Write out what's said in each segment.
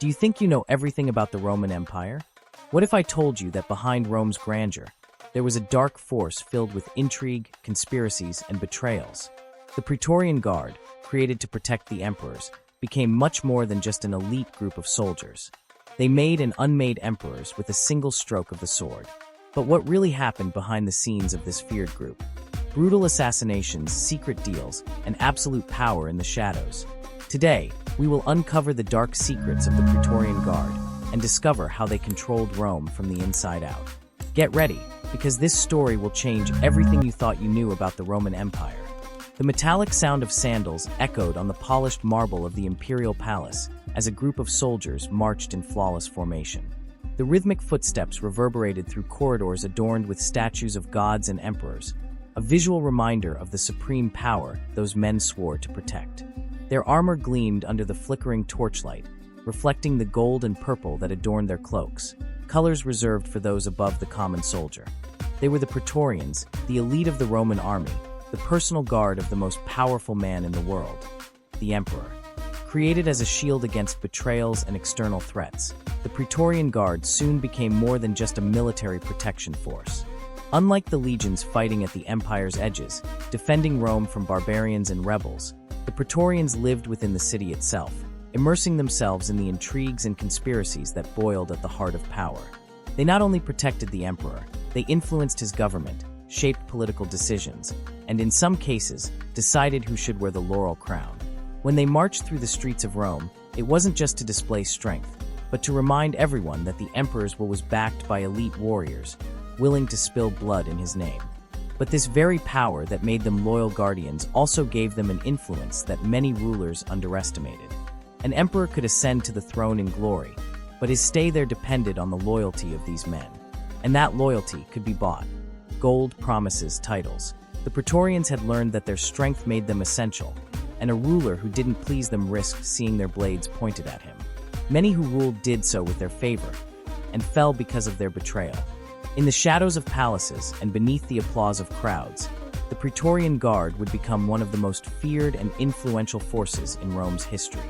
Do you think you know everything about the Roman Empire? What if I told you that behind Rome's grandeur, there was a dark force filled with intrigue, conspiracies, and betrayals? The Praetorian Guard, created to protect the emperors, became much more than just an elite group of soldiers. They made and unmade emperors with a single stroke of the sword. But what really happened behind the scenes of this feared group? Brutal assassinations, secret deals, and absolute power in the shadows. Today, we will uncover the dark secrets of the Praetorian Guard and discover how they controlled Rome from the inside out. Get ready, because this story will change everything you thought you knew about the Roman Empire. The metallic sound of sandals echoed on the polished marble of the imperial palace as a group of soldiers marched in flawless formation. The rhythmic footsteps reverberated through corridors adorned with statues of gods and emperors, a visual reminder of the supreme power those men swore to protect. Their armor gleamed under the flickering torchlight, reflecting the gold and purple that adorned their cloaks, colors reserved for those above the common soldier. They were the Praetorians, the elite of the Roman army, the personal guard of the most powerful man in the world, the emperor. Created as a shield against betrayals and external threats, the Praetorian Guard soon became more than just a military protection force. Unlike the legions fighting at the empire's edges, defending Rome from barbarians and rebels, the Praetorians lived within the city itself, immersing themselves in the intrigues and conspiracies that boiled at the heart of power. They not only protected the emperor, they influenced his government, shaped political decisions, and in some cases, decided who should wear the laurel crown. When they marched through the streets of Rome, it wasn't just to display strength, but to remind everyone that the emperor's will was backed by elite warriors, willing to spill blood in his name. But this very power that made them loyal guardians also gave them an influence that many rulers underestimated. An emperor could ascend to the throne in glory, but his stay there depended on the loyalty of these men. And that loyalty could be bought. Gold, promises, titles. The Praetorians had learned that their strength made them essential, and a ruler who didn't please them risked seeing their blades pointed at him. Many who ruled did so with their favor, and fell because of their betrayal. In the shadows of palaces and beneath the applause of crowds, the Praetorian Guard would become one of the most feared and influential forces in Rome's history.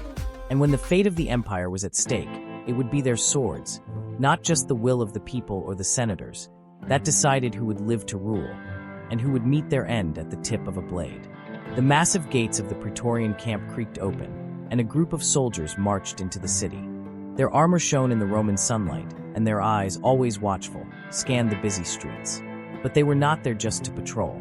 And when the fate of the empire was at stake, it would be their swords, not just the will of the people or the senators, that decided who would live to rule, and who would meet their end at the tip of a blade. The massive gates of the Praetorian camp creaked open, and a group of soldiers marched into the city. Their armor shone in the Roman sunlight, and their eyes, always watchful, scanned the busy streets. But they were not there just to patrol.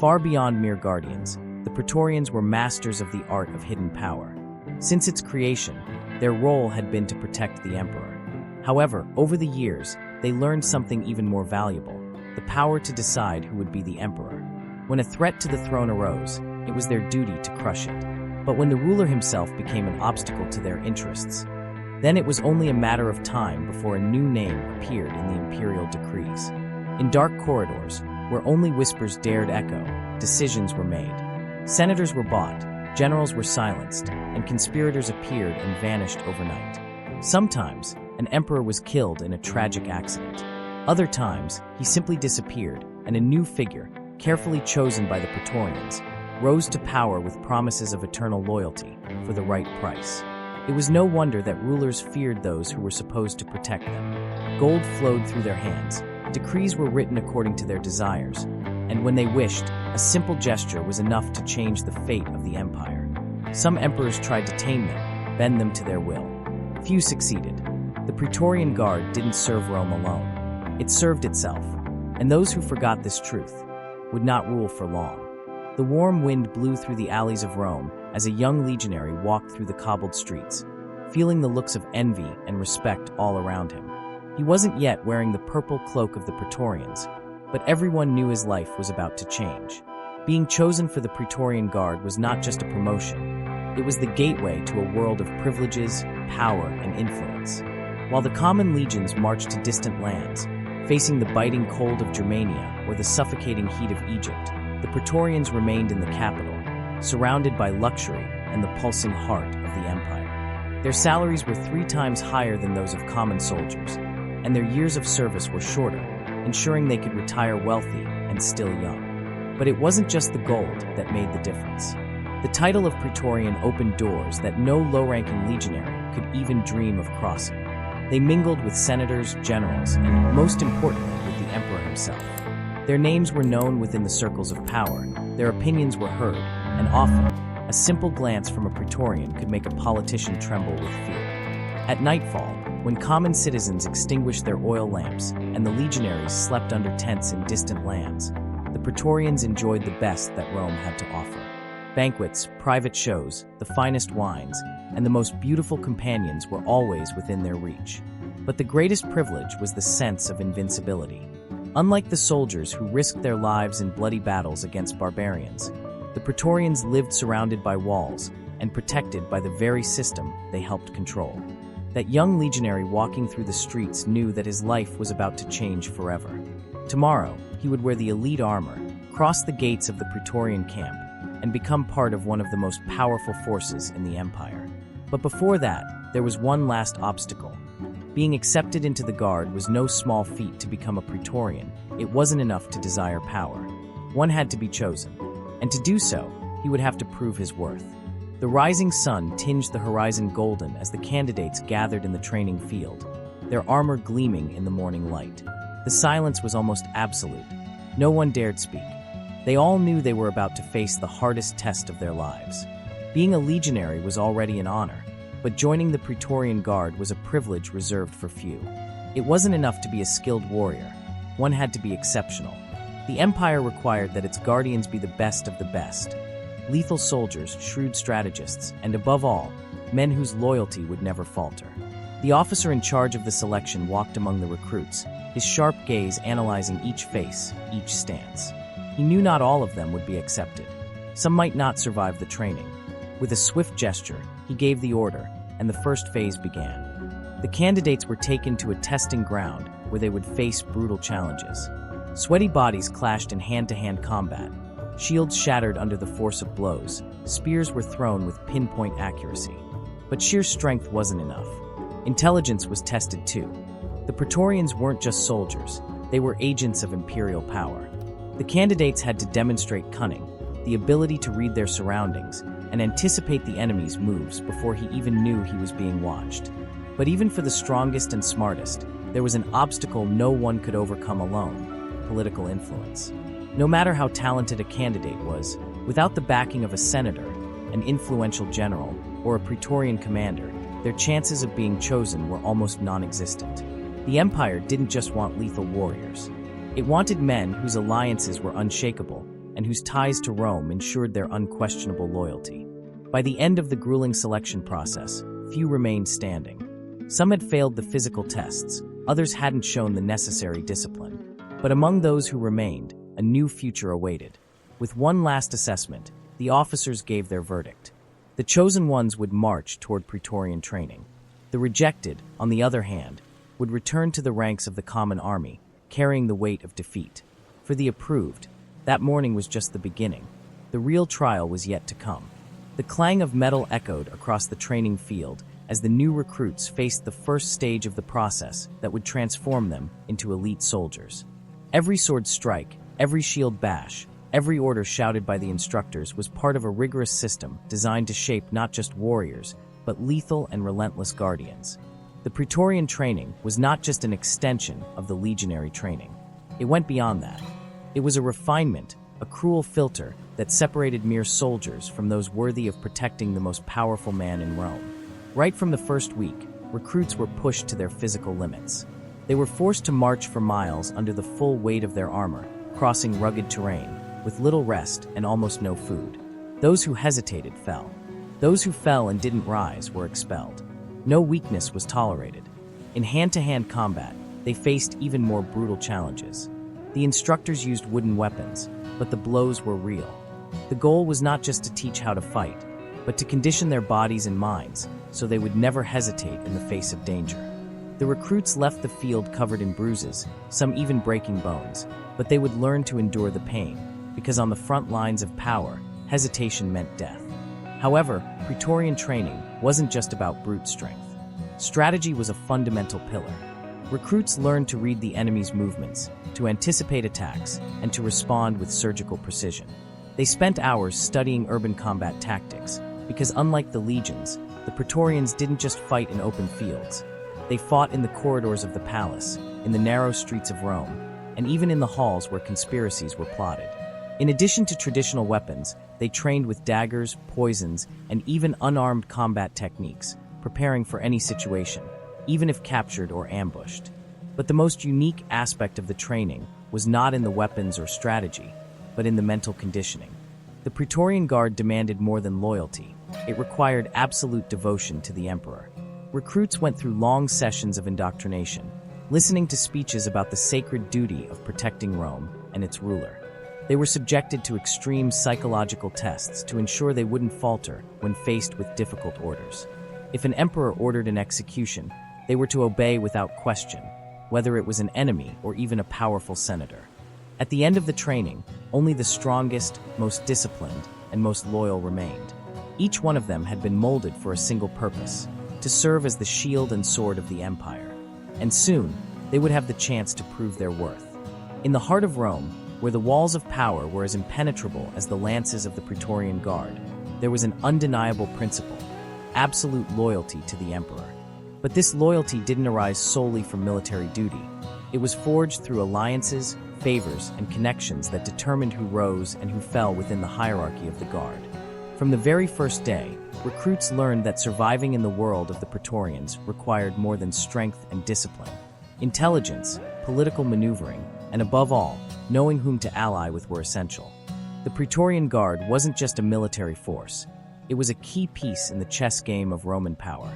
Far beyond mere guardians, the Praetorians were masters of the art of hidden power. Since its creation, their role had been to protect the emperor. However, over the years, they learned something even more valuable: the power to decide who would be the emperor. When a threat to the throne arose, it was their duty to crush it. But when the ruler himself became an obstacle to their interests, then it was only a matter of time before a new name appeared in the imperial decrees. In dark corridors, where only whispers dared echo, decisions were made. Senators were bought, generals were silenced, and conspirators appeared and vanished overnight. Sometimes, an emperor was killed in a tragic accident. Other times, he simply disappeared, and a new figure, carefully chosen by the Praetorians, rose to power with promises of eternal loyalty for the right price. It was no wonder that rulers feared those who were supposed to protect them. Gold flowed through their hands, decrees were written according to their desires, and when they wished, a simple gesture was enough to change the fate of the empire. Some emperors tried to tame them, bend them to their will. Few succeeded. The Praetorian Guard didn't serve Rome alone. It served itself, and those who forgot this truth would not rule for long. The warm wind blew through the alleys of Rome as a young legionary walked through the cobbled streets, feeling the looks of envy and respect all around him. He wasn't yet wearing the purple cloak of the Praetorians, but everyone knew his life was about to change. Being chosen for the Praetorian Guard was not just a promotion, it was the gateway to a world of privileges, power, and influence. While the common legions marched to distant lands, facing the biting cold of Germania or the suffocating heat of Egypt, the Praetorians remained in the capital, surrounded by luxury and the pulsing heart of the empire. Their salaries were 3 times higher than those of common soldiers, and their years of service were shorter, ensuring they could retire wealthy and still young. But it wasn't just the gold that made the difference. The title of Praetorian opened doors that no low-ranking legionary could even dream of crossing. They mingled with senators, generals, and most importantly, with the emperor himself. Their names were known within the circles of power, their opinions were heard, and often, a simple glance from a Praetorian could make a politician tremble with fear. At nightfall, when common citizens extinguished their oil lamps and the legionaries slept under tents in distant lands, the Praetorians enjoyed the best that Rome had to offer. Banquets, private shows, the finest wines, and the most beautiful companions were always within their reach. But the greatest privilege was the sense of invincibility. Unlike the soldiers who risked their lives in bloody battles against barbarians, the Praetorians lived surrounded by walls and protected by the very system they helped control. That young legionary walking through the streets knew that his life was about to change forever. Tomorrow, he would wear the elite armor, cross the gates of the Praetorian camp, and become part of one of the most powerful forces in the empire. But before that, there was one last obstacle. Being accepted into the Guard was no small feat. To become a Praetorian, it wasn't enough to desire power. One had to be chosen. And to do so, he would have to prove his worth. The rising sun tinged the horizon golden as the candidates gathered in the training field, their armor gleaming in the morning light. The silence was almost absolute. No one dared speak. They all knew they were about to face the hardest test of their lives. Being a legionary was already an honor, but joining the Praetorian Guard was a privilege reserved for few. It wasn't enough to be a skilled warrior. One had to be exceptional. The empire required that its guardians be the best of the best. Lethal soldiers, shrewd strategists, and above all, men whose loyalty would never falter. The officer in charge of the selection walked among the recruits, his sharp gaze analyzing each face, each stance. He knew not all of them would be accepted. Some might not survive the training. With a swift gesture, he gave the order, and the first phase began. The candidates were taken to a testing ground where they would face brutal challenges. Sweaty bodies clashed in hand-to-hand combat. Shields shattered under the force of blows. Spears were thrown with pinpoint accuracy. But sheer strength wasn't enough. Intelligence was tested too. The Praetorians weren't just soldiers. They were agents of imperial power. The candidates had to demonstrate cunning, the ability to read their surroundings, and anticipate the enemy's moves before he even knew he was being watched. But even for the strongest and smartest, there was an obstacle no one could overcome alone: political influence. No matter how talented a candidate was, without the backing of a senator, an influential general, or a Praetorian commander, their chances of being chosen were almost non-existent. The empire didn't just want lethal warriors. It wanted men whose alliances were unshakable and whose ties to Rome ensured their unquestionable loyalty. By the end of the grueling selection process, few remained standing. Some had failed the physical tests, others hadn't shown the necessary discipline. But among those who remained, a new future awaited. With one last assessment, the officers gave their verdict. The chosen ones would march toward Praetorian training. The rejected, on the other hand, would return to the ranks of the common army, carrying the weight of defeat. For the approved, that morning was just the beginning. The real trial was yet to come. The clang of metal echoed across the training field as the new recruits faced the first stage of the process that would transform them into elite soldiers. Every sword strike, every shield bash, every order shouted by the instructors was part of a rigorous system designed to shape not just warriors, but lethal and relentless guardians. The Praetorian training was not just an extension of the legionary training. It went beyond that. It was a refinement, a cruel filter that separated mere soldiers from those worthy of protecting the most powerful man in Rome. Right from the first week, recruits were pushed to their physical limits. They were forced to march for miles under the full weight of their armor, crossing rugged terrain, with little rest and almost no food. Those who hesitated fell. Those who fell and didn't rise were expelled. No weakness was tolerated. In hand-to-hand combat, they faced even more brutal challenges. The instructors used wooden weapons, but the blows were real. The goal was not just to teach how to fight, but to condition their bodies and minds so they would never hesitate in the face of danger. The recruits left the field covered in bruises, some even breaking bones, but they would learn to endure the pain, because on the front lines of power, hesitation meant death. However, Praetorian training wasn't just about brute strength. Strategy was a fundamental pillar. Recruits learned to read the enemy's movements, to anticipate attacks, and to respond with surgical precision. They spent hours studying urban combat tactics, because unlike the legions, the Praetorians didn't just fight in open fields. They fought in the corridors of the palace, in the narrow streets of Rome, and even in the halls where conspiracies were plotted. In addition to traditional weapons, they trained with daggers, poisons, and even unarmed combat techniques, preparing for any situation, even if captured or ambushed. But the most unique aspect of the training was not in the weapons or strategy, but in the mental conditioning. The Praetorian Guard demanded more than loyalty. It required absolute devotion to the emperor. Recruits went through long sessions of indoctrination, listening to speeches about the sacred duty of protecting Rome and its ruler. They were subjected to extreme psychological tests to ensure they wouldn't falter when faced with difficult orders. If an emperor ordered an execution, they were to obey without question, whether it was an enemy or even a powerful senator. At the end of the training, only the strongest, most disciplined, and most loyal remained. Each one of them had been molded for a single purpose, to serve as the shield and sword of the empire. And soon, they would have the chance to prove their worth. In the heart of Rome, where the walls of power were as impenetrable as the lances of the Praetorian Guard, there was an undeniable principle: absolute loyalty to the emperor. But this loyalty didn't arise solely from military duty. It was forged through alliances, favors, and connections that determined who rose and who fell within the hierarchy of the Guard. From the very first day, recruits learned that surviving in the world of the Praetorians required more than strength and discipline. Intelligence, political maneuvering, and above all, knowing whom to ally with were essential. The Praetorian Guard wasn't just a military force. It was a key piece in the chess game of Roman power.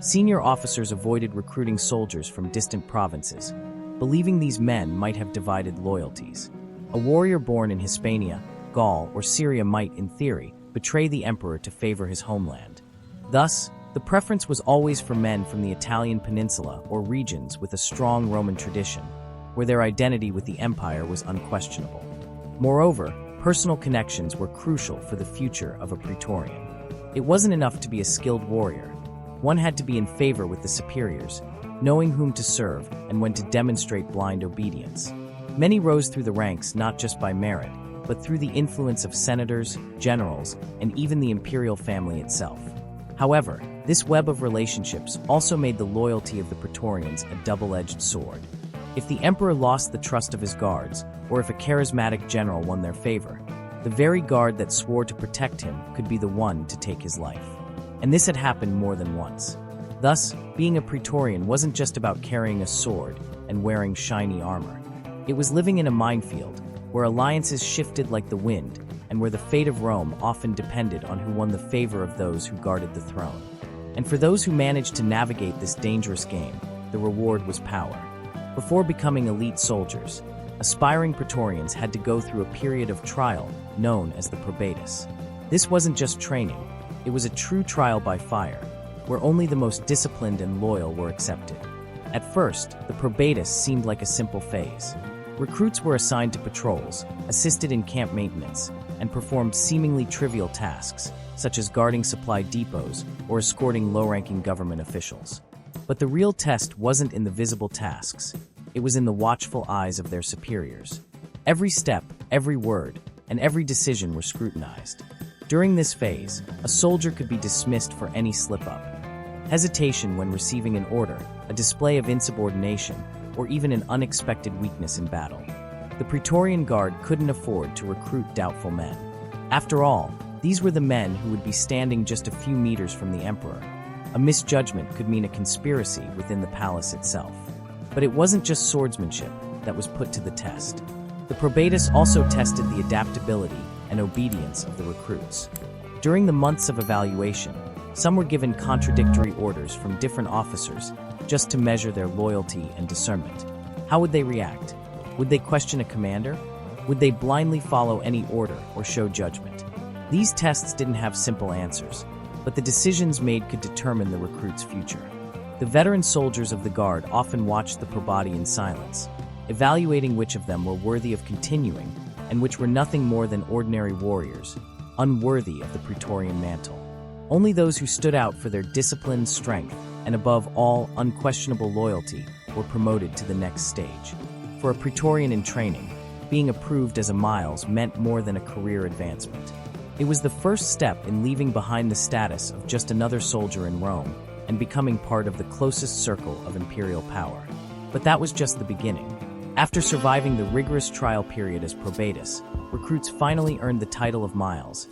Senior officers avoided recruiting soldiers from distant provinces, believing these men might have divided loyalties. A warrior born in Hispania, Gaul, or Syria might, in theory, betray the emperor to favor his homeland. Thus, the preference was always for men from the Italian peninsula or regions with a strong Roman tradition, where their identity with the empire was unquestionable. Moreover, personal connections were crucial for the future of a Praetorian. It wasn't enough to be a skilled warrior. One had to be in favor with the superiors, knowing whom to serve and when to demonstrate blind obedience. Many rose through the ranks not just by merit, but through the influence of senators, generals, and even the imperial family itself. However, this web of relationships also made the loyalty of the Praetorians a double-edged sword. If the emperor lost the trust of his guards, or if a charismatic general won their favor, the very guard that swore to protect him could be the one to take his life. And this had happened more than once. Thus, being a Praetorian wasn't just about carrying a sword and wearing shiny armor. It was living in a minefield, where alliances shifted like the wind, and where the fate of Rome often depended on who won the favor of those who guarded the throne. And for those who managed to navigate this dangerous game, the reward was power. Before becoming elite soldiers, aspiring Praetorians had to go through a period of trial known as the probatus. This wasn't just training, it was a true trial by fire, where only the most disciplined and loyal were accepted. At first, the probatus seemed like a simple phase. Recruits were assigned to patrols, assisted in camp maintenance, and performed seemingly trivial tasks, such as guarding supply depots or escorting low-ranking government officials. But the real test wasn't in the visible tasks. It was in the watchful eyes of their superiors. Every step, every word, and every decision were scrutinized. During this phase, a soldier could be dismissed for any slip-up. Hesitation when receiving an order, a display of insubordination, or even an unexpected weakness in battle. The Praetorian Guard couldn't afford to recruit doubtful men. After all, these were the men who would be standing just a few meters from the emperor. A misjudgment could mean a conspiracy within the palace itself. But it wasn't just swordsmanship that was put to the test. The probatus also tested the adaptability and obedience of the recruits. During the months of evaluation, some were given contradictory orders from different officers just to measure their loyalty and discernment. How would they react? Would they question a commander? Would they blindly follow any order or show judgment? These tests didn't have simple answers, but the decisions made could determine the recruit's future. The veteran soldiers of the Guard often watched the probati in silence, evaluating which of them were worthy of continuing and which were nothing more than ordinary warriors, unworthy of the Praetorian mantle. Only those who stood out for their discipline, strength, and above all, unquestionable loyalty were promoted to the next stage. For a Praetorian in training, being approved as a Miles meant more than a career advancement. It was the first step in leaving behind the status of just another soldier in Rome and becoming part of the closest circle of imperial power. But that was just the beginning. After surviving the rigorous trial period as probatus, recruits finally earned the title of Miles,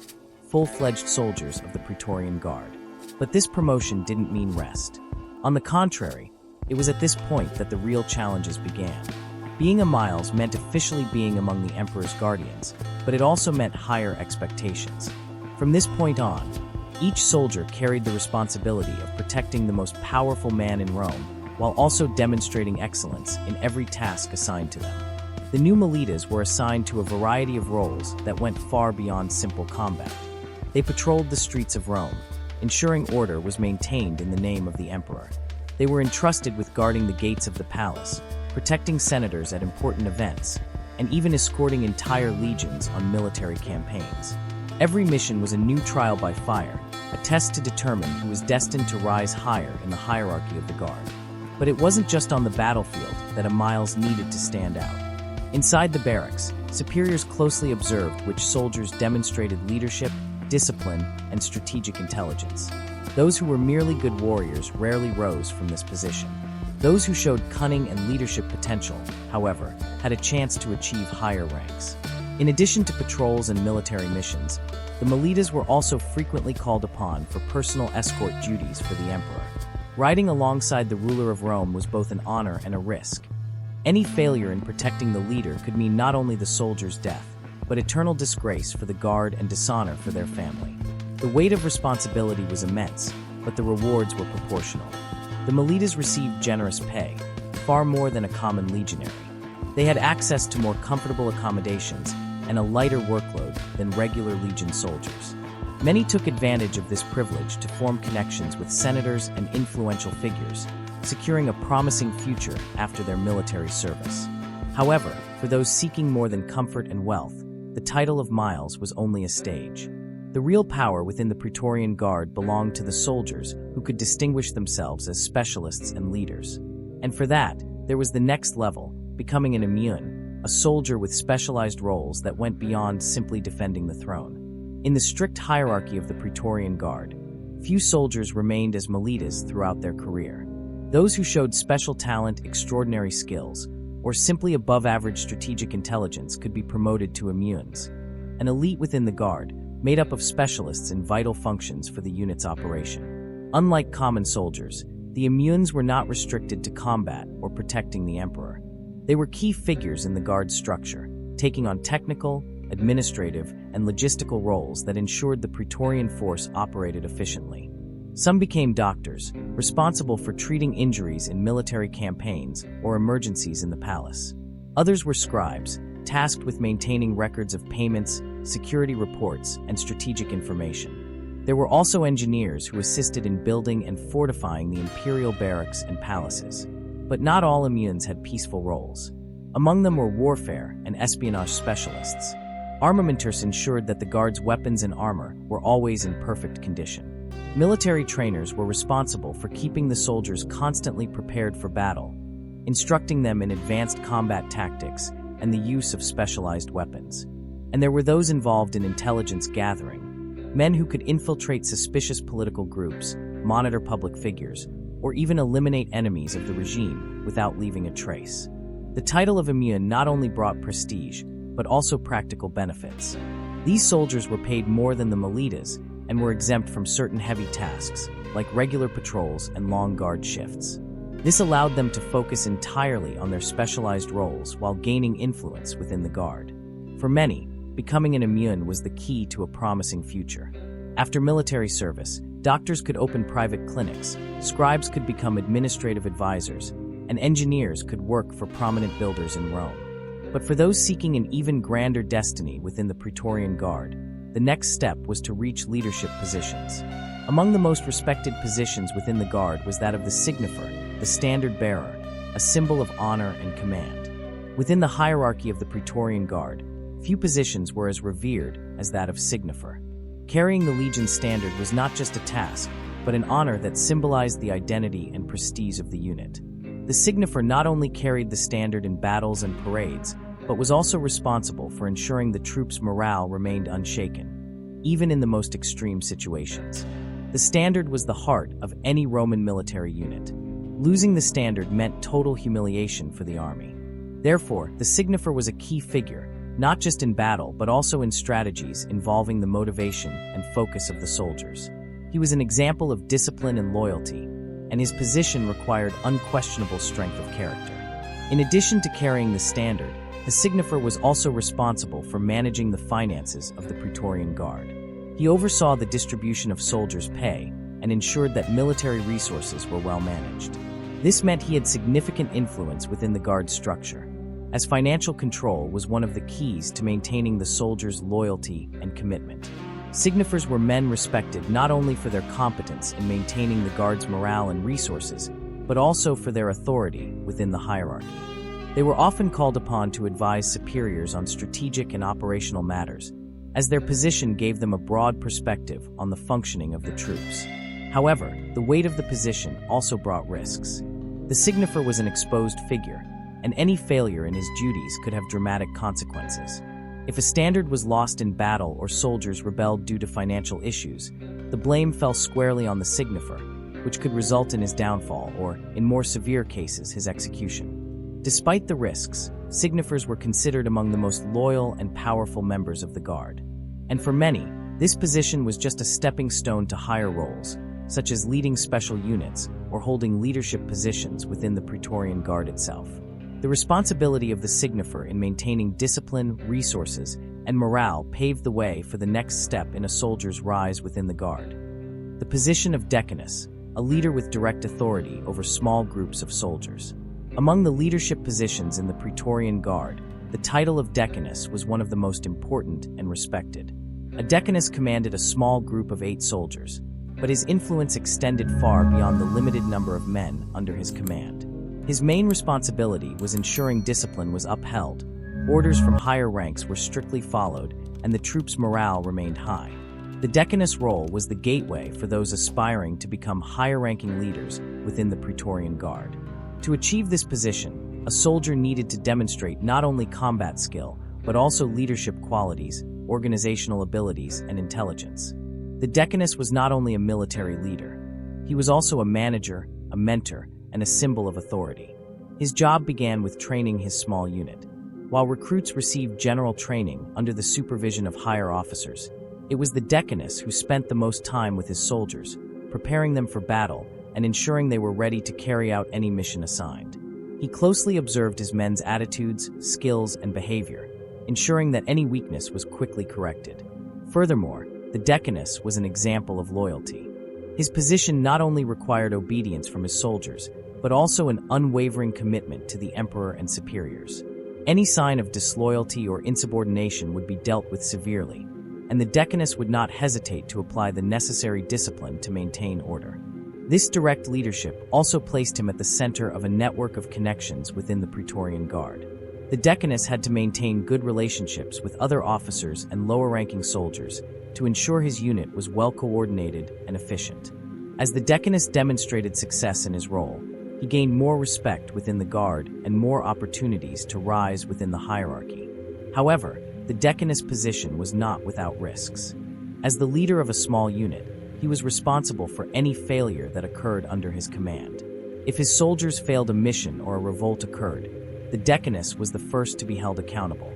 full-fledged soldiers of the Praetorian Guard. But this promotion didn't mean rest. On the contrary, it was at this point that the real challenges began. Being a Miles meant officially being among the Emperor's guardians, but it also meant higher expectations. From this point on, each soldier carried the responsibility of protecting the most powerful man in Rome, while also demonstrating excellence in every task assigned to them. The new Milites were assigned to a variety of roles that went far beyond simple combat. They patrolled the streets of Rome, ensuring order was maintained in the name of the Emperor. They were entrusted with guarding the gates of the palace, protecting senators at important events, and even escorting entire legions on military campaigns. Every mission was a new trial by fire, a test to determine who was destined to rise higher in the hierarchy of the Guard. But it wasn't just on the battlefield that a Miles needed to stand out. Inside the barracks, superiors closely observed which soldiers demonstrated leadership, discipline, and strategic intelligence. Those who were merely good warriors rarely rose from this position. Those who showed cunning and leadership potential, however, had a chance to achieve higher ranks. In addition to patrols and military missions, the Milites were also frequently called upon for personal escort duties for the Emperor. Riding alongside the ruler of Rome was both an honor and a risk. Any failure in protecting the leader could mean not only the soldier's death, but eternal disgrace for the Guard and dishonor for their family. The weight of responsibility was immense, but the rewards were proportional. The Milites received generous pay, far more than a common legionary. They had access to more comfortable accommodations and a lighter workload than regular legion soldiers. Many took advantage of this privilege to form connections with senators and influential figures, securing a promising future after their military service. However, for those seeking more than comfort and wealth, the title of Miles was only a stage. The real power within the Praetorian Guard belonged to the soldiers who could distinguish themselves as specialists and leaders. And for that, there was the next level, becoming an immune, a soldier with specialized roles that went beyond simply defending the throne. In the strict hierarchy of the Praetorian Guard, few soldiers remained as Milites throughout their career. Those who showed special talent, extraordinary skills, or simply above-average strategic intelligence could be promoted to immunes, an elite within the Guard, made up of specialists in vital functions for the unit's operation. Unlike common soldiers, the immunes were not restricted to combat or protecting the Emperor. They were key figures in the Guard's structure, taking on technical, administrative, and logistical roles that ensured the Praetorian force operated efficiently. Some became doctors, responsible for treating injuries in military campaigns or emergencies in the palace. Others were scribes, tasked with maintaining records of payments, security reports, and strategic information. There were also engineers who assisted in building and fortifying the imperial barracks and palaces. But not all immunes had peaceful roles. Among them were warfare and espionage specialists. Armamenters ensured that the Guard's weapons and armor were always in perfect condition. Military trainers were responsible for keeping the soldiers constantly prepared for battle, instructing them in advanced combat tactics and the use of specialized weapons. And there were those involved in intelligence gathering, men who could infiltrate suspicious political groups, monitor public figures, or even eliminate enemies of the regime without leaving a trace. The title of immune not only brought prestige, but also practical benefits. These soldiers were paid more than the Milites and were exempt from certain heavy tasks, like regular patrols and long guard shifts. This allowed them to focus entirely on their specialized roles while gaining influence within the Guard. For many, becoming an immune was the key to a promising future. After military service, doctors could open private clinics, scribes could become administrative advisors, and engineers could work for prominent builders in Rome. But for those seeking an even grander destiny within the Praetorian Guard, the next step was to reach leadership positions. Among the most respected positions within the Guard was that of the signifer, the standard bearer, a symbol of honor and command. Within the hierarchy of the Praetorian Guard, few positions were as revered as that of signifer. Carrying the legion's standard was not just a task, but an honor that symbolized the identity and prestige of the unit. The signifer not only carried the standard in battles and parades, but was also responsible for ensuring the troops' morale remained unshaken, even in the most extreme situations. The standard was the heart of any Roman military unit. Losing the standard meant total humiliation for the army. Therefore, the signifer was a key figure, not just in battle but also in strategies involving the motivation and focus of the soldiers. He was an example of discipline and loyalty, and his position required unquestionable strength of character. In addition to carrying the standard, the signifer was also responsible for managing the finances of the Praetorian Guard. He oversaw the distribution of soldiers' pay and ensured that military resources were well managed. This meant he had significant influence within the Guard's structure, as financial control was one of the keys to maintaining the soldiers' loyalty and commitment. Signifers were men respected not only for their competence in maintaining the Guard's morale and resources, but also for their authority within the hierarchy. They were often called upon to advise superiors on strategic and operational matters, as their position gave them a broad perspective on the functioning of the troops. However, the weight of the position also brought risks. The signifer was an exposed figure, and any failure in his duties could have dramatic consequences. If a standard was lost in battle or soldiers rebelled due to financial issues, the blame fell squarely on the signifer, which could result in his downfall or, in more severe cases, his execution. Despite the risks, signifers were considered among the most loyal and powerful members of the Guard. And for many, this position was just a stepping stone to higher roles, such as leading special units or holding leadership positions within the Praetorian Guard itself. The responsibility of the signifer in maintaining discipline, resources, and morale paved the way for the next step in a soldier's rise within the Guard: the position of decanus, a leader with direct authority over small groups of soldiers. Among the leadership positions in the Praetorian Guard, the title of decanus was one of the most important and respected. A decanus commanded a small group of 8 soldiers, but his influence extended far beyond the limited number of men under his command. His main responsibility was ensuring discipline was upheld, orders from higher ranks were strictly followed, and the troops' morale remained high. The decanus role was the gateway for those aspiring to become higher-ranking leaders within the Praetorian Guard. To achieve this position, a soldier needed to demonstrate not only combat skill, but also leadership qualities, organizational abilities, and intelligence. The decanus was not only a military leader, he was also a manager, a mentor, and a symbol of authority. His job began with training his small unit. While recruits received general training under the supervision of higher officers, it was the decanus who spent the most time with his soldiers, preparing them for battle and ensuring they were ready to carry out any mission assigned. He closely observed his men's attitudes, skills, and behavior, ensuring that any weakness was quickly corrected. Furthermore, the decanus was an example of loyalty. His position not only required obedience from his soldiers, but also an unwavering commitment to the emperor and superiors. Any sign of disloyalty or insubordination would be dealt with severely, and the decanus would not hesitate to apply the necessary discipline to maintain order. This direct leadership also placed him at the center of a network of connections within the Praetorian Guard. The decanus had to maintain good relationships with other officers and lower-ranking soldiers to ensure his unit was well-coordinated and efficient. As the decanus demonstrated success in his role, he gained more respect within the Guard and more opportunities to rise within the hierarchy. However, the decanus position was not without risks. As the leader of a small unit, he was responsible for any failure that occurred under his command. If his soldiers failed a mission or a revolt occurred, the decanus was the first to be held accountable.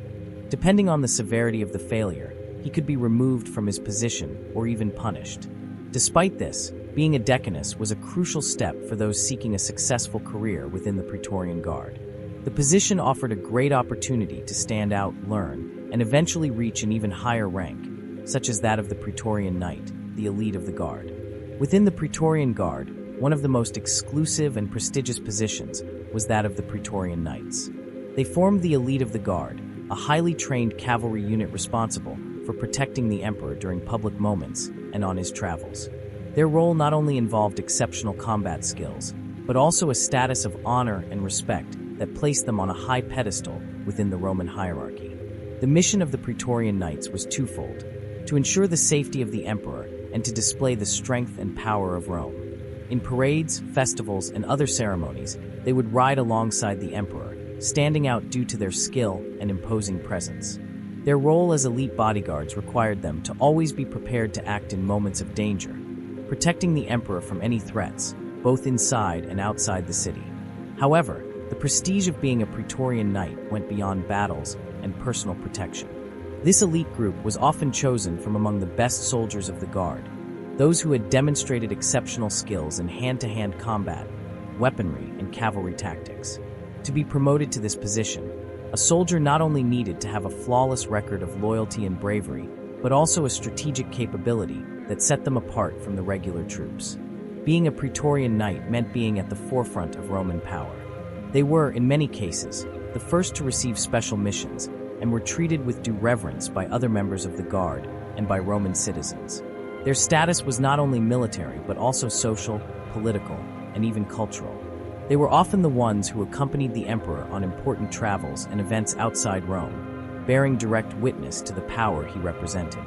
Depending on the severity of the failure, he could be removed from his position or even punished. Despite this, being a decanus was a crucial step for those seeking a successful career within the Praetorian Guard. The position offered a great opportunity to stand out, learn, and eventually reach an even higher rank, such as that of the Praetorian Knight, the elite of the Guard. Within the Praetorian Guard, one of the most exclusive and prestigious positions was that of the Praetorian Knights. They formed the elite of the Guard, a highly trained cavalry unit responsible for protecting the emperor during public moments and on his travels. Their role not only involved exceptional combat skills, but also a status of honor and respect that placed them on a high pedestal within the Roman hierarchy. The mission of the Praetorian Knights was twofold: to ensure the safety of the emperor and to display the strength and power of Rome. In parades, festivals, and other ceremonies, they would ride alongside the emperor, standing out due to their skill and imposing presence. Their role as elite bodyguards required them to always be prepared to act in moments of danger, protecting the emperor from any threats, both inside and outside the city. However, the prestige of being a Praetorian Knight went beyond battles and personal protection. This elite group was often chosen from among the best soldiers of the Guard, those who had demonstrated exceptional skills in hand-to-hand combat, weaponry, and cavalry tactics. To be promoted to this position, a soldier not only needed to have a flawless record of loyalty and bravery, but also a strategic capability that set them apart from the regular troops. Being a Praetorian Knight meant being at the forefront of Roman power. They were, in many cases, the first to receive special missions and were treated with due reverence by other members of the Guard and by Roman citizens. Their status was not only military but also social, political, and even cultural. They were often the ones who accompanied the emperor on important travels and events outside Rome, bearing direct witness to the power he represented.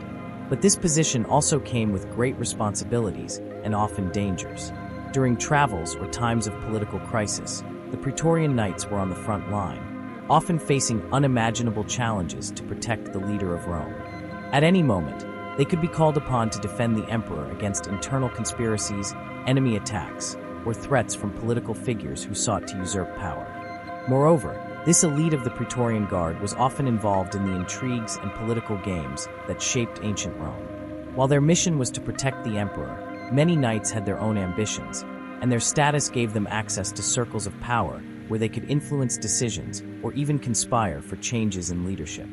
But this position also came with great responsibilities and often dangers. During travels or times of political crisis, the Praetorian Knights were on the front line, often facing unimaginable challenges to protect the leader of Rome. At any moment, they could be called upon to defend the emperor against internal conspiracies, enemy attacks, or threats from political figures who sought to usurp power. Moreover, this elite of the Praetorian Guard was often involved in the intrigues and political games that shaped ancient Rome. While their mission was to protect the emperor, many knights had their own ambitions, and their status gave them access to circles of power where they could influence decisions or even conspire for changes in leadership.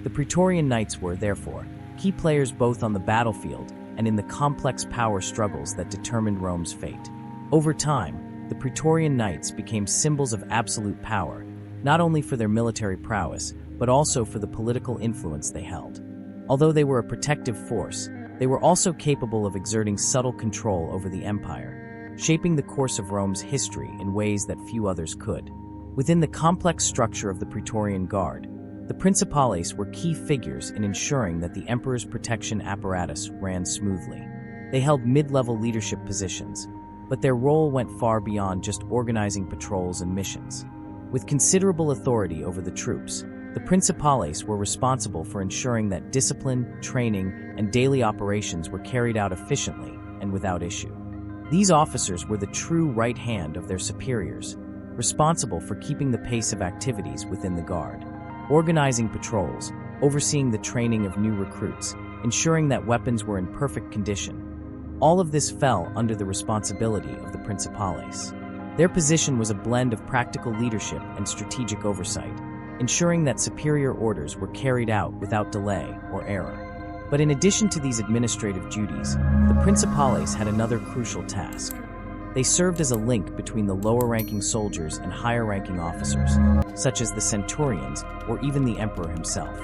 The Praetorian Knights were, therefore, key players both on the battlefield and in the complex power struggles that determined Rome's fate. Over time, the Praetorian Knights became symbols of absolute power, not only for their military prowess, but also for the political influence they held. Although they were a protective force, they were also capable of exerting subtle control over the empire, shaping the course of Rome's history in ways that few others could. Within the complex structure of the Praetorian Guard, the Principales were key figures in ensuring that the emperor's protection apparatus ran smoothly. They held mid-level leadership positions, but their role went far beyond just organizing patrols and missions. With considerable authority over the troops, the Principales were responsible for ensuring that discipline, training, and daily operations were carried out efficiently and without issue. These officers were the true right hand of their superiors, responsible for keeping the pace of activities within the Guard, organizing patrols, overseeing the training of new recruits, ensuring that weapons were in perfect condition. All of this fell under the responsibility of the Principales. Their position was a blend of practical leadership and strategic oversight, ensuring that superior orders were carried out without delay or error. But in addition to these administrative duties, the Principales had another crucial task. They served as a link between the lower-ranking soldiers and higher-ranking officers, such as the centurions or even the emperor himself.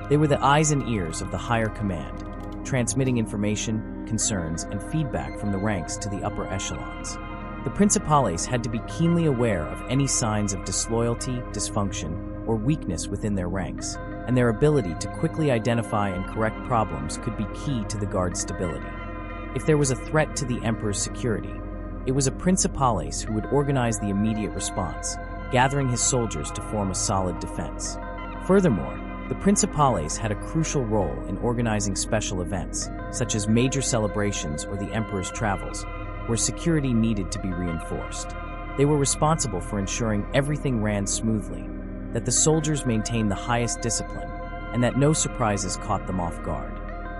They were the eyes and ears of the higher command, transmitting information, concerns, and feedback from the ranks to the upper echelons. The Principales had to be keenly aware of any signs of disloyalty, dysfunction, or weakness within their ranks, and their ability to quickly identify and correct problems could be key to the Guard's stability. If there was a threat to the emperor's security, it was a Principales who would organize the immediate response, gathering his soldiers to form a solid defense. Furthermore, the Principales had a crucial role in organizing special events, such as major celebrations or the emperor's travels, where security needed to be reinforced. They were responsible for ensuring everything ran smoothly, that the soldiers maintained the highest discipline, and that no surprises caught them off guard.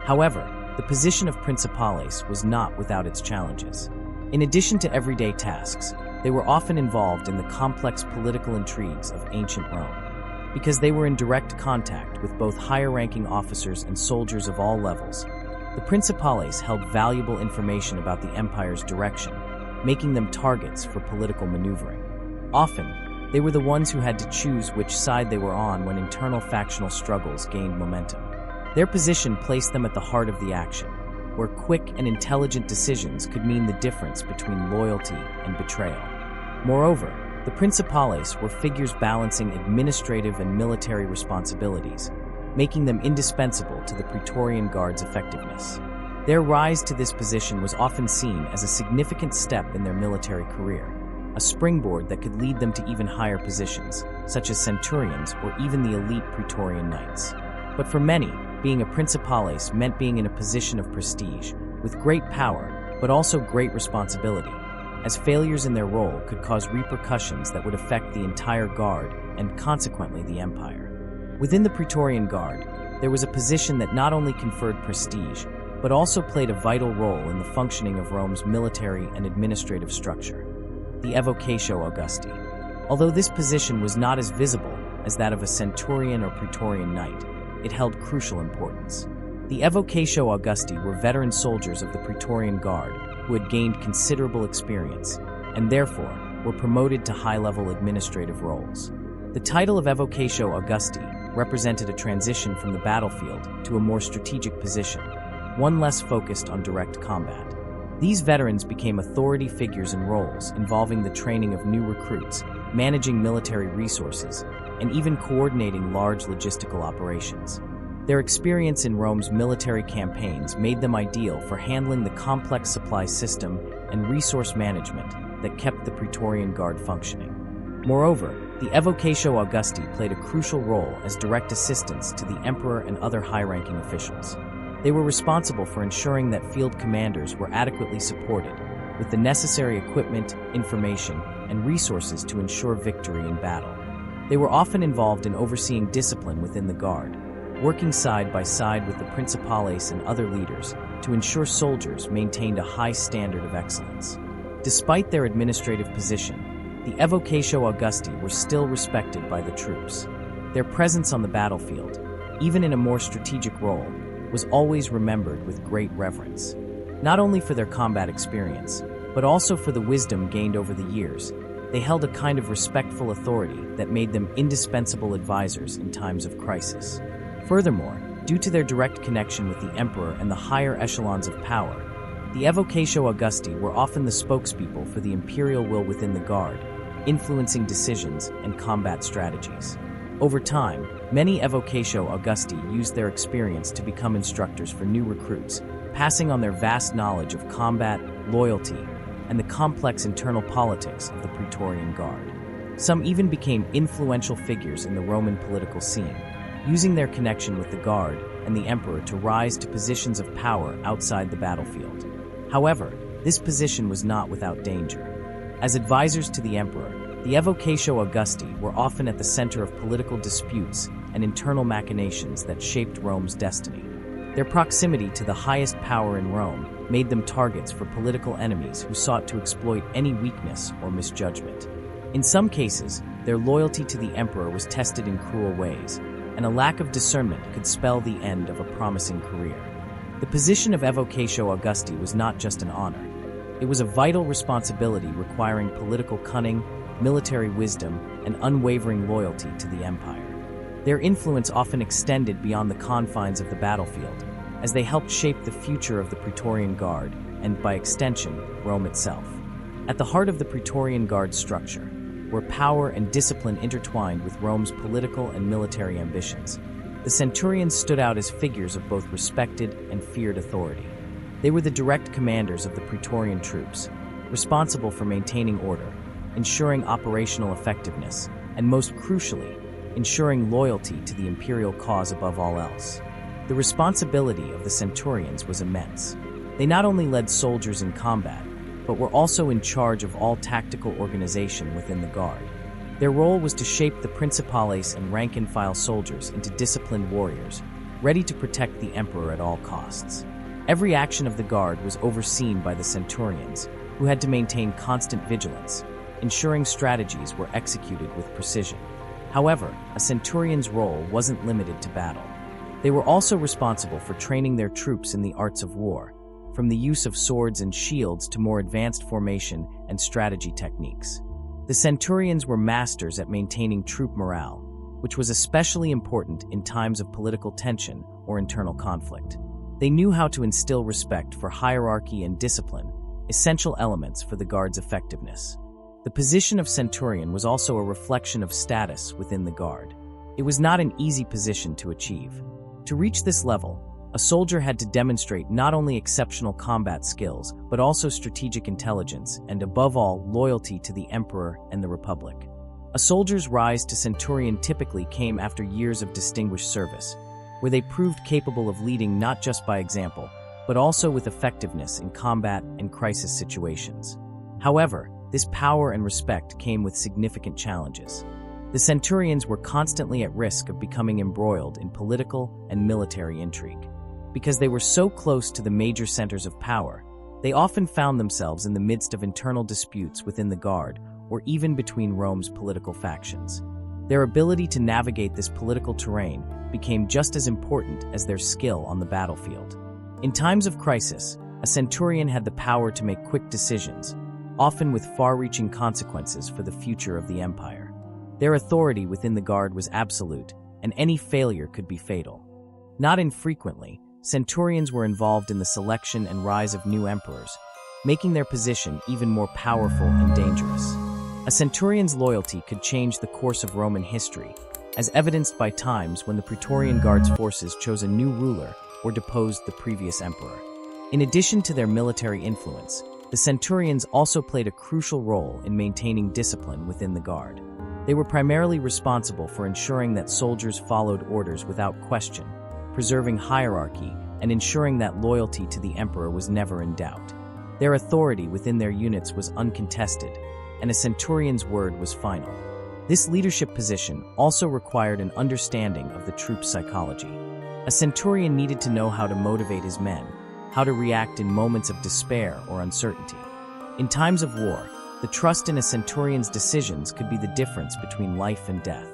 However, the position of Principales was not without its challenges. In addition to everyday tasks, they were often involved in the complex political intrigues of ancient Rome. Because they were in direct contact with both higher-ranking officers and soldiers of all levels, the Principales held valuable information about the empire's direction, making them targets for political maneuvering. Often, they were the ones who had to choose which side they were on when internal factional struggles gained momentum. Their position placed them at the heart of the action, where quick and intelligent decisions could mean the difference between loyalty and betrayal. Moreover, the Principales were figures balancing administrative and military responsibilities, making them indispensable to the Praetorian Guard's effectiveness. Their rise to this position was often seen as a significant step in their military career, a springboard that could lead them to even higher positions, such as centurions or even the elite Praetorian knights. But for many, being a principales meant being in a position of prestige, with great power, but also great responsibility, as failures in their role could cause repercussions that would affect the entire guard and consequently the empire. Within the Praetorian Guard, there was a position that not only conferred prestige, but also played a vital role in the functioning of Rome's military and administrative structure, the evocatio Augusti. Although this position was not as visible as that of a centurion or Praetorian knight, it held crucial importance. The evocatio Augusti were veteran soldiers of the Praetorian Guard who had gained considerable experience, and therefore were promoted to high-level administrative roles. The title of evocatio Augusti represented a transition from the battlefield to a more strategic position, one less focused on direct combat. These veterans became authority figures in roles involving the training of new recruits, managing military resources, and even coordinating large logistical operations. Their experience in Rome's military campaigns made them ideal for handling the complex supply system and resource management that kept the Praetorian Guard functioning. Moreover, the evocatio Augusti played a crucial role as direct assistants to the emperor and other high-ranking officials. They were responsible for ensuring that field commanders were adequately supported with the necessary equipment, information, and resources to ensure victory in battle. They were often involved in overseeing discipline within the guard, working side by side with the principales and other leaders to ensure soldiers maintained a high standard of excellence. Despite their administrative position, the evocatio Augusti were still respected by the troops. Their presence on the battlefield, even in a more strategic role, was always remembered with great reverence. Not only for their combat experience, but also for the wisdom gained over the years, they held a kind of respectful authority that made them indispensable advisors in times of crisis. Furthermore, due to their direct connection with the emperor and the higher echelons of power, the evocatio Augusti were often the spokespeople for the imperial will within the guard, influencing decisions and combat strategies. Over time, many evocatio Augusti used their experience to become instructors for new recruits, passing on their vast knowledge of combat, loyalty, and the complex internal politics of the Praetorian Guard. Some even became influential figures in the Roman political scene, using their connection with the Guard and the emperor to rise to positions of power outside the battlefield. However, this position was not without danger. As advisors to the emperor, the evocatio Augusti were often at the center of political disputes and internal machinations that shaped Rome's destiny. Their proximity to the highest power in Rome made them targets for political enemies who sought to exploit any weakness or misjudgment. In some cases, their loyalty to the emperor was tested in cruel ways, and a lack of discernment could spell the end of a promising career. The position of evocatio Augusti was not just an honor. It was a vital responsibility requiring political cunning, military wisdom, and unwavering loyalty to the empire. Their influence often extended beyond the confines of the battlefield, as they helped shape the future of the Praetorian Guard and, by extension, Rome itself. At the heart of the Praetorian Guard structure were power and discipline intertwined with Rome's political and military ambitions. The centurions stood out as figures of both respected and feared authority. They were the direct commanders of the Praetorian troops, responsible for maintaining order, ensuring operational effectiveness, and most crucially, ensuring loyalty to the imperial cause above all else. The responsibility of the centurions was immense. They not only led soldiers in combat, but were also in charge of all tactical organization within the guard. Their role was to shape the principales and rank-and-file soldiers into disciplined warriors, ready to protect the emperor at all costs. Every action of the guard was overseen by the centurions, who had to maintain constant vigilance, ensuring strategies were executed with precision. However, a centurion's role wasn't limited to battle. They were also responsible for training their troops in the arts of war, from the use of swords and shields to more advanced formation and strategy techniques. The centurions were masters at maintaining troop morale, which was especially important in times of political tension or internal conflict. They knew how to instill respect for hierarchy and discipline, essential elements for the guard's effectiveness. The position of centurion was also a reflection of status within the guard. It was not an easy position to achieve. To reach this level, A soldier had to demonstrate not only exceptional combat skills, but also strategic intelligence and, above all, loyalty to the emperor and the republic. A soldier's rise to centurion typically came after years of distinguished service, where they proved capable of leading not just by example, but also with effectiveness in combat and crisis situations. However, this power and respect came with significant challenges. The centurions were constantly at risk of becoming embroiled in political and military intrigue. Because they were so close to the major centers of power, they often found themselves in the midst of internal disputes within the Guard or even between Rome's political factions. Their ability to navigate this political terrain became just as important as their skill on the battlefield. In times of crisis, a centurion had the power to make quick decisions, often with far-reaching consequences for the future of the empire. Their authority within the Guard was absolute, and any failure could be fatal. Not infrequently, centurions were involved in the selection and rise of new emperors, making their position even more powerful and dangerous. A centurion's loyalty could change the course of Roman history, as evidenced by times when the Praetorian Guard's forces chose a new ruler or deposed the previous emperor. In addition to their military influence, the centurions also played a crucial role in maintaining discipline within the Guard. They were primarily responsible for ensuring that soldiers followed orders without question, preserving hierarchy, and ensuring that loyalty to the emperor was never in doubt. Their authority within their units was uncontested, and a centurion's word was final. This leadership position also required an understanding of the troop's psychology. A centurion needed to know how to motivate his men, how to react in moments of despair or uncertainty. In times of war, the trust in a centurion's decisions could be the difference between life and death.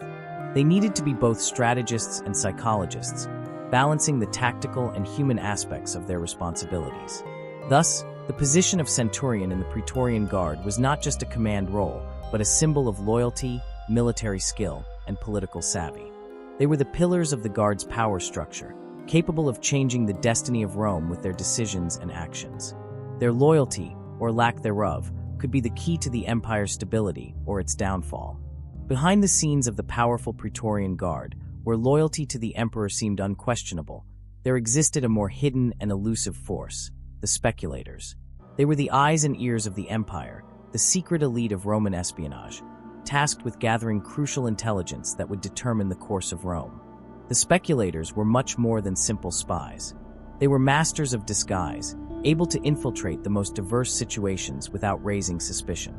They needed to be both strategists and psychologists, balancing the tactical and human aspects of their responsibilities. Thus, the position of centurion in the Praetorian Guard was not just a command role, but a symbol of loyalty, military skill, and political savvy. They were the pillars of the Guard's power structure, capable of changing the destiny of Rome with their decisions and actions. Their loyalty, or lack thereof, could be the key to the empire's stability or its downfall. Behind the scenes of the powerful Praetorian Guard, where loyalty to the emperor seemed unquestionable, there existed a more hidden and elusive force, the speculators. They were the eyes and ears of the empire, the secret elite of Roman espionage, tasked with gathering crucial intelligence that would determine the course of Rome. The speculators were much more than simple spies. They were masters of disguise, able to infiltrate the most diverse situations without raising suspicion.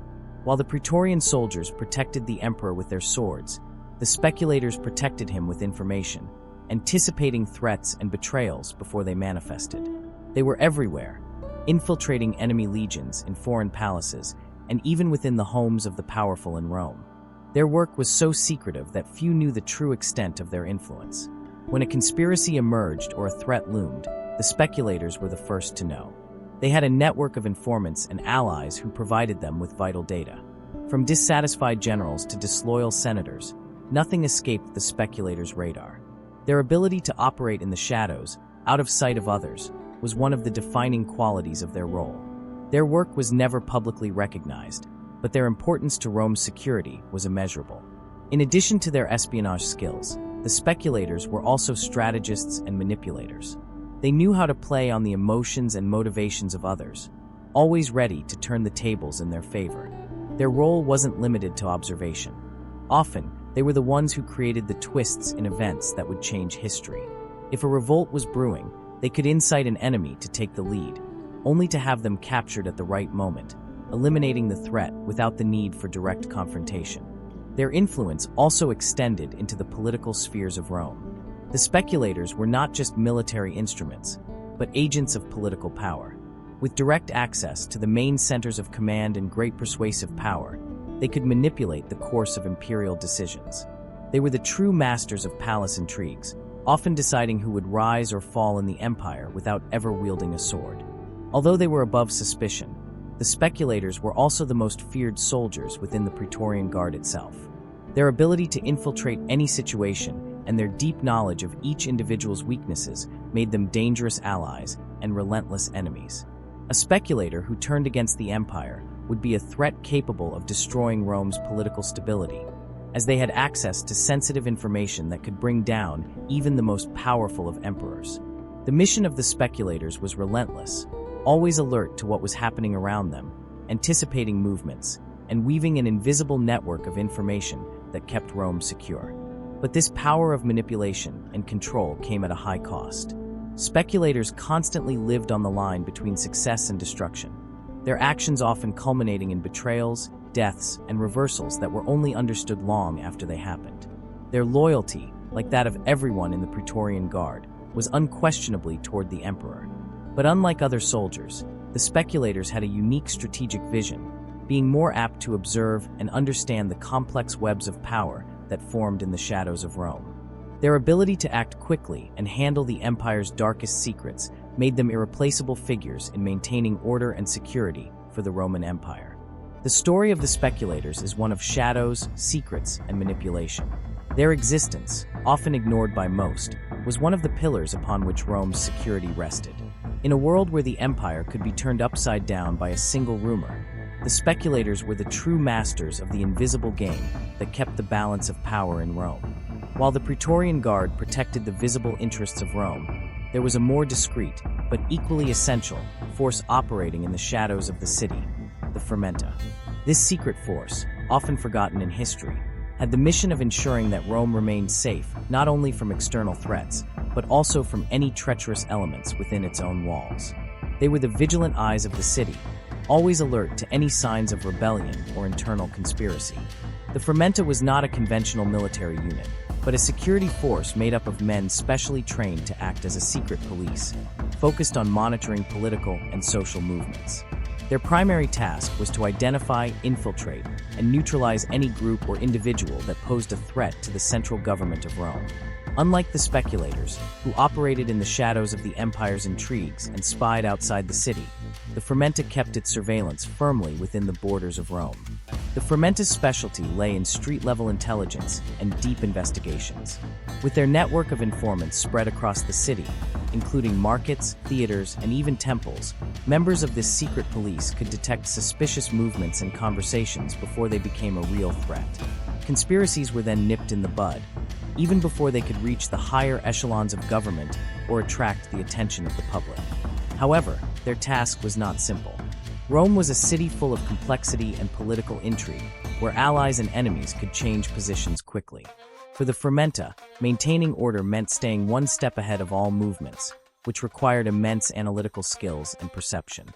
While the Praetorian soldiers protected the emperor with their swords, the speculators protected him with information, anticipating threats and betrayals before they manifested. They were everywhere, infiltrating enemy legions in foreign palaces and even within the homes of the powerful in Rome. Their work was so secretive that few knew the true extent of their influence. When a conspiracy emerged or a threat loomed, the speculators were the first to know. They had a network of informants and allies who provided them with vital data. From dissatisfied generals to disloyal senators, nothing escaped the speculators' radar. Their ability to operate in the shadows, out of sight of others, was one of the defining qualities of their role. Their work was never publicly recognized, but their importance to Rome's security was immeasurable. In addition to their espionage skills, the speculators were also strategists and manipulators. They knew how to play on the emotions and motivations of others, always ready to turn the tables in their favor. Their role wasn't limited to observation. Often, they were the ones who created the twists in events that would change history. If a revolt was brewing, they could incite an enemy to take the lead, only to have them captured at the right moment, eliminating the threat without the need for direct confrontation. Their influence also extended into the political spheres of Rome. The speculators were not just military instruments, but agents of political power. With direct access to the main centers of command and great persuasive power, they could manipulate the course of imperial decisions. They were the true masters of palace intrigues, often deciding who would rise or fall in the empire without ever wielding a sword. Although they were above suspicion, the speculators were also the most feared soldiers within the Praetorian Guard itself. Their ability to infiltrate any situation and their deep knowledge of each individual's weaknesses made them dangerous allies and relentless enemies. A speculator who turned against the empire would be a threat capable of destroying Rome's political stability, as they had access to sensitive information that could bring down even the most powerful of emperors. The mission of the speculators was relentless, always alert to what was happening around them, anticipating movements, and weaving an invisible network of information that kept Rome secure. But this power of manipulation and control came at a high cost. Speculators constantly lived on the line between success and destruction, their actions often culminating in betrayals, deaths, and reversals that were only understood long after they happened. Their loyalty, like that of everyone in the Praetorian Guard, was unquestionably toward the emperor. But unlike other soldiers, the speculators had a unique strategic vision, being more apt to observe and understand the complex webs of power that formed in the shadows of Rome. Their ability to act quickly and handle the empire's darkest secrets made them irreplaceable figures in maintaining order and security for the Roman Empire. The story of the speculators is one of shadows, secrets, and manipulation. Their existence, often ignored by most, was one of the pillars upon which Rome's security rested. In a world where the empire could be turned upside down by a single rumor, the speculators were the true masters of the invisible game that kept the balance of power in Rome. While the Praetorian Guard protected the visible interests of Rome, there was a more discreet, but equally essential, force operating in the shadows of the city, the Fermenta. This secret force, often forgotten in history, had the mission of ensuring that Rome remained safe not only from external threats, but also from any treacherous elements within its own walls. They were the vigilant eyes of the city, always alert to any signs of rebellion or internal conspiracy. The Fermenta was not a conventional military unit, but a security force made up of men specially trained to act as a secret police, focused on monitoring political and social movements. Their primary task was to identify, infiltrate, and neutralize any group or individual that posed a threat to the central government of Rome. Unlike the speculators, who operated in the shadows of the empire's intrigues and spied outside the city, the Fermenta kept its surveillance firmly within the borders of Rome. The Fermenta's specialty lay in street-level intelligence and deep investigations. With their network of informants spread across the city, including markets, theaters, and even temples, members of this secret police could detect suspicious movements and conversations before they became a real threat. Conspiracies were then nipped in the bud, even before they could reach the higher echelons of government or attract the attention of the public. However, their task was not simple. Rome was a city full of complexity and political intrigue, where allies and enemies could change positions quickly. For the Fermenta, maintaining order meant staying one step ahead of all movements, which required immense analytical skills and perception.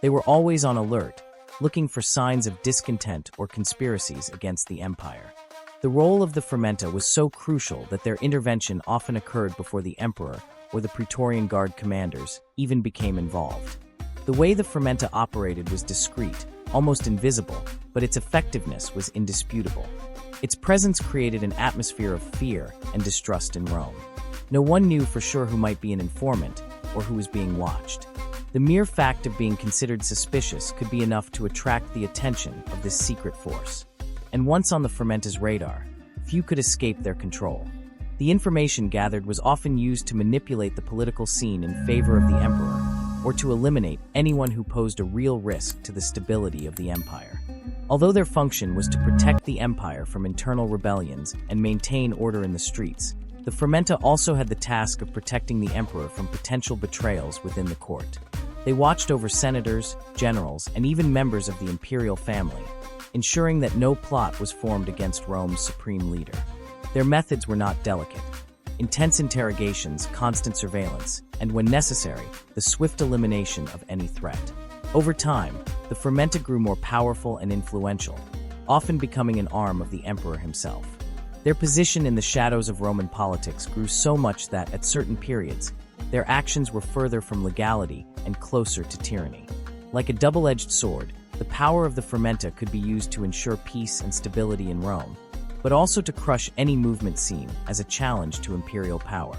They were always on alert, looking for signs of discontent or conspiracies against the empire. The role of the Fermenta was so crucial that their intervention often occurred before the emperor or the Praetorian Guard commanders even became involved. The way the Fermenta operated was discreet, almost invisible, but its effectiveness was indisputable. Its presence created an atmosphere of fear and distrust in Rome. No one knew for sure who might be an informant or who was being watched. The mere fact of being considered suspicious could be enough to attract the attention of this secret force. And once on the Fermenta's radar, few could escape their control. The information gathered was often used to manipulate the political scene in favor of the emperor, or to eliminate anyone who posed a real risk to the stability of the empire. Although their function was to protect the empire from internal rebellions and maintain order in the streets, the Fermenta also had the task of protecting the emperor from potential betrayals within the court. They watched over senators, generals, and even members of the imperial family, ensuring that no plot was formed against Rome's supreme leader. Their methods were not delicate. Intense interrogations, constant surveillance, and when necessary, the swift elimination of any threat. Over time, the Fermenta grew more powerful and influential, often becoming an arm of the emperor himself. Their position in the shadows of Roman politics grew so much that, at certain periods, their actions were further from legality and closer to tyranny. Like a double-edged sword, the power of the Fermenta could be used to ensure peace and stability in Rome, but also to crush any movement seen as a challenge to imperial power.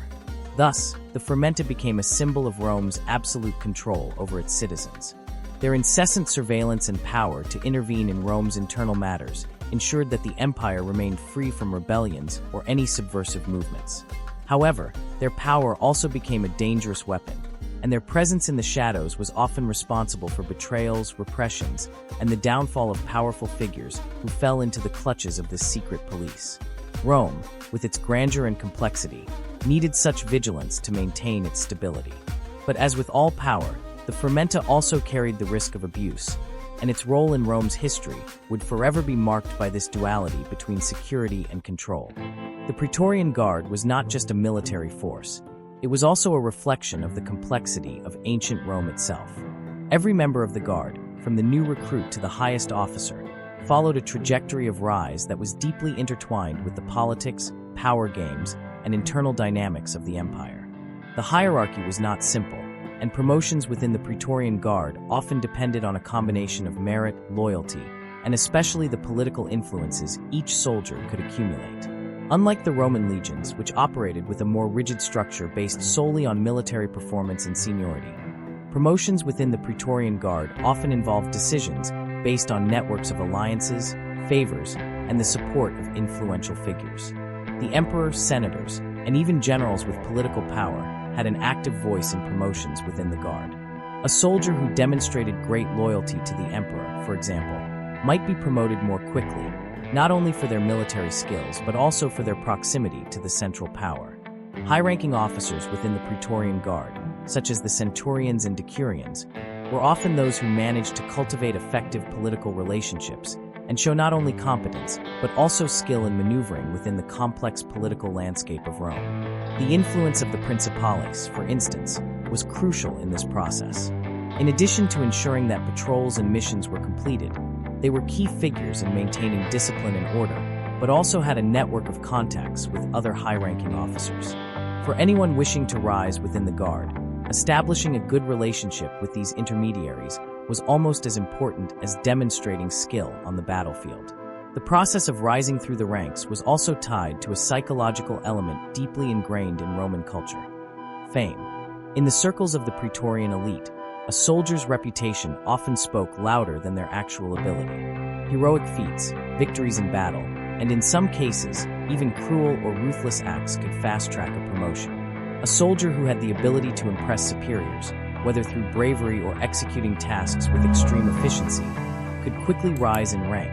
Thus, the Fermenta became a symbol of Rome's absolute control over its citizens. Their incessant surveillance and power to intervene in Rome's internal matters ensured that the empire remained free from rebellions or any subversive movements. However, their power also became a dangerous weapon, and their presence in the shadows was often responsible for betrayals, repressions, and the downfall of powerful figures who fell into the clutches of this secret police. Rome, with its grandeur and complexity, needed such vigilance to maintain its stability. But as with all power, the fermenta also carried the risk of abuse, and its role in Rome's history would forever be marked by this duality between security and control. The Praetorian Guard was not just a military force. It was also a reflection of the complexity of ancient Rome itself. Every member of the Guard, from the new recruit to the highest officer, followed a trajectory of rise that was deeply intertwined with the politics, power games, and internal dynamics of the empire. The hierarchy was not simple, and promotions within the Praetorian Guard often depended on a combination of merit, loyalty, and especially the political influences each soldier could accumulate. Unlike the Roman legions, which operated with a more rigid structure based solely on military performance and seniority, promotions within the Praetorian Guard often involved decisions based on networks of alliances, favors, and the support of influential figures. The emperor, senators, and even generals with political power had an active voice in promotions within the Guard. A soldier who demonstrated great loyalty to the emperor, for example, might be promoted more quickly, not only for their military skills but also for their proximity to the central power. High-ranking officers within the Praetorian Guard, such as the centurions and decurions, were often those who managed to cultivate effective political relationships and show not only competence, but also skill in maneuvering within the complex political landscape of Rome. The influence of the principales, for instance, was crucial in this process. In addition to ensuring that patrols and missions were completed, they were key figures in maintaining discipline and order, but also had a network of contacts with other high-ranking officers. For anyone wishing to rise within the Guard, establishing a good relationship with these intermediaries was almost as important as demonstrating skill on the battlefield. The process of rising through the ranks was also tied to a psychological element deeply ingrained in Roman culture: fame. In the circles of the Praetorian elite, a soldier's reputation often spoke louder than their actual ability. Heroic feats, victories in battle, and in some cases, even cruel or ruthless acts could fast-track a promotion. A soldier who had the ability to impress superiors, whether through bravery or executing tasks with extreme efficiency, could quickly rise in rank,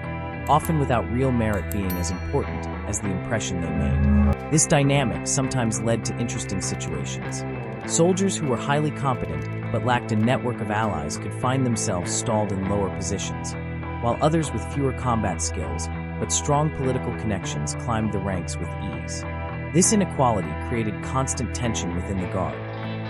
often without real merit being as important as the impression they made. This dynamic sometimes led to interesting situations. Soldiers who were highly competent but lacked a network of allies could find themselves stalled in lower positions, while others with fewer combat skills but strong political connections climbed the ranks with ease. This inequality created constant tension within the Guard,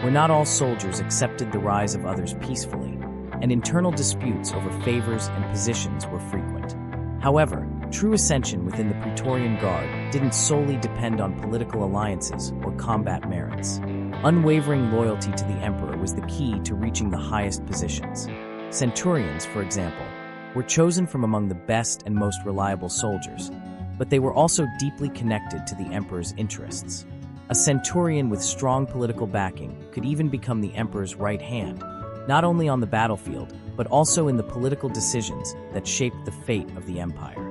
where not all soldiers accepted the rise of others peacefully, and internal disputes over favors and positions were frequent. However, true ascension within the Praetorian Guard didn't solely depend on political alliances or combat merits. Unwavering loyalty to the emperor was the key to reaching the highest positions. Centurions, for example, were chosen from among the best and most reliable soldiers, but they were also deeply connected to the emperor's interests. A centurion with strong political backing could even become the emperor's right hand, not only on the battlefield, but also in the political decisions that shaped the fate of the empire.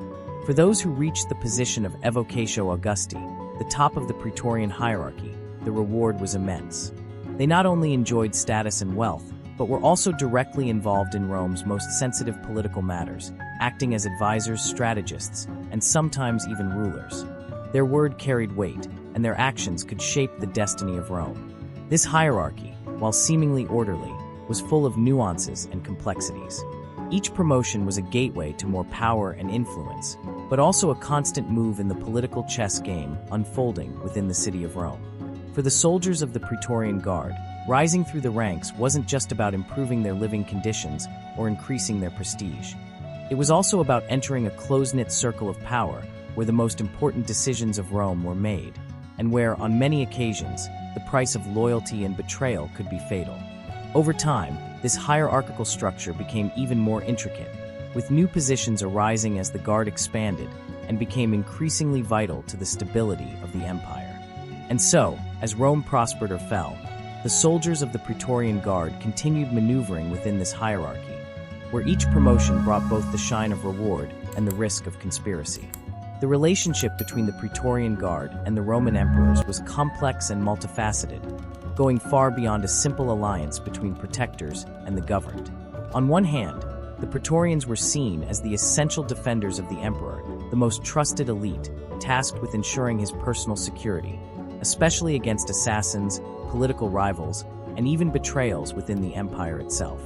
For those who reached the position of evocatio Augusti, the top of the Praetorian hierarchy, the reward was immense. They not only enjoyed status and wealth, but were also directly involved in Rome's most sensitive political matters, acting as advisors, strategists, and sometimes even rulers. Their word carried weight, and their actions could shape the destiny of Rome. This hierarchy, while seemingly orderly, was full of nuances and complexities. Each promotion was a gateway to more power and influence, but also a constant move in the political chess game unfolding within the city of Rome. For the soldiers of the Praetorian Guard, rising through the ranks wasn't just about improving their living conditions or increasing their prestige. It was also about entering a close-knit circle of power where the most important decisions of Rome were made, and where, on many occasions, the price of loyalty and betrayal could be fatal. Over time, this hierarchical structure became even more intricate, with new positions arising as the Guard expanded and became increasingly vital to the stability of the empire. And so, as Rome prospered or fell, the soldiers of the Praetorian Guard continued maneuvering within this hierarchy, where each promotion brought both the shine of reward and the risk of conspiracy. The relationship between the Praetorian Guard and the Roman emperors was complex and multifaceted, going far beyond a simple alliance between protectors and the governed. On one hand, the Praetorians were seen as the essential defenders of the emperor, the most trusted elite, tasked with ensuring his personal security, especially against assassins, political rivals, and even betrayals within the empire itself.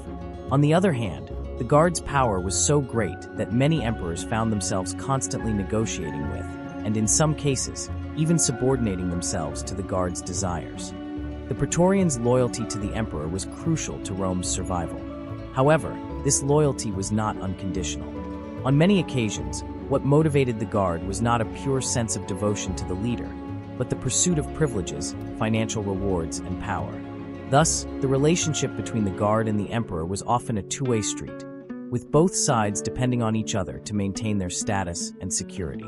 On the other hand, the Guard's power was so great that many emperors found themselves constantly negotiating with, and in some cases, even subordinating themselves to the Guard's desires. The Praetorians' loyalty to the emperor was crucial to Rome's survival. However, this loyalty was not unconditional. On many occasions, what motivated the Guard was not a pure sense of devotion to the leader, but the pursuit of privileges, financial rewards, and power. Thus, the relationship between the Guard and the emperor was often a two-way street, with both sides depending on each other to maintain their status and security.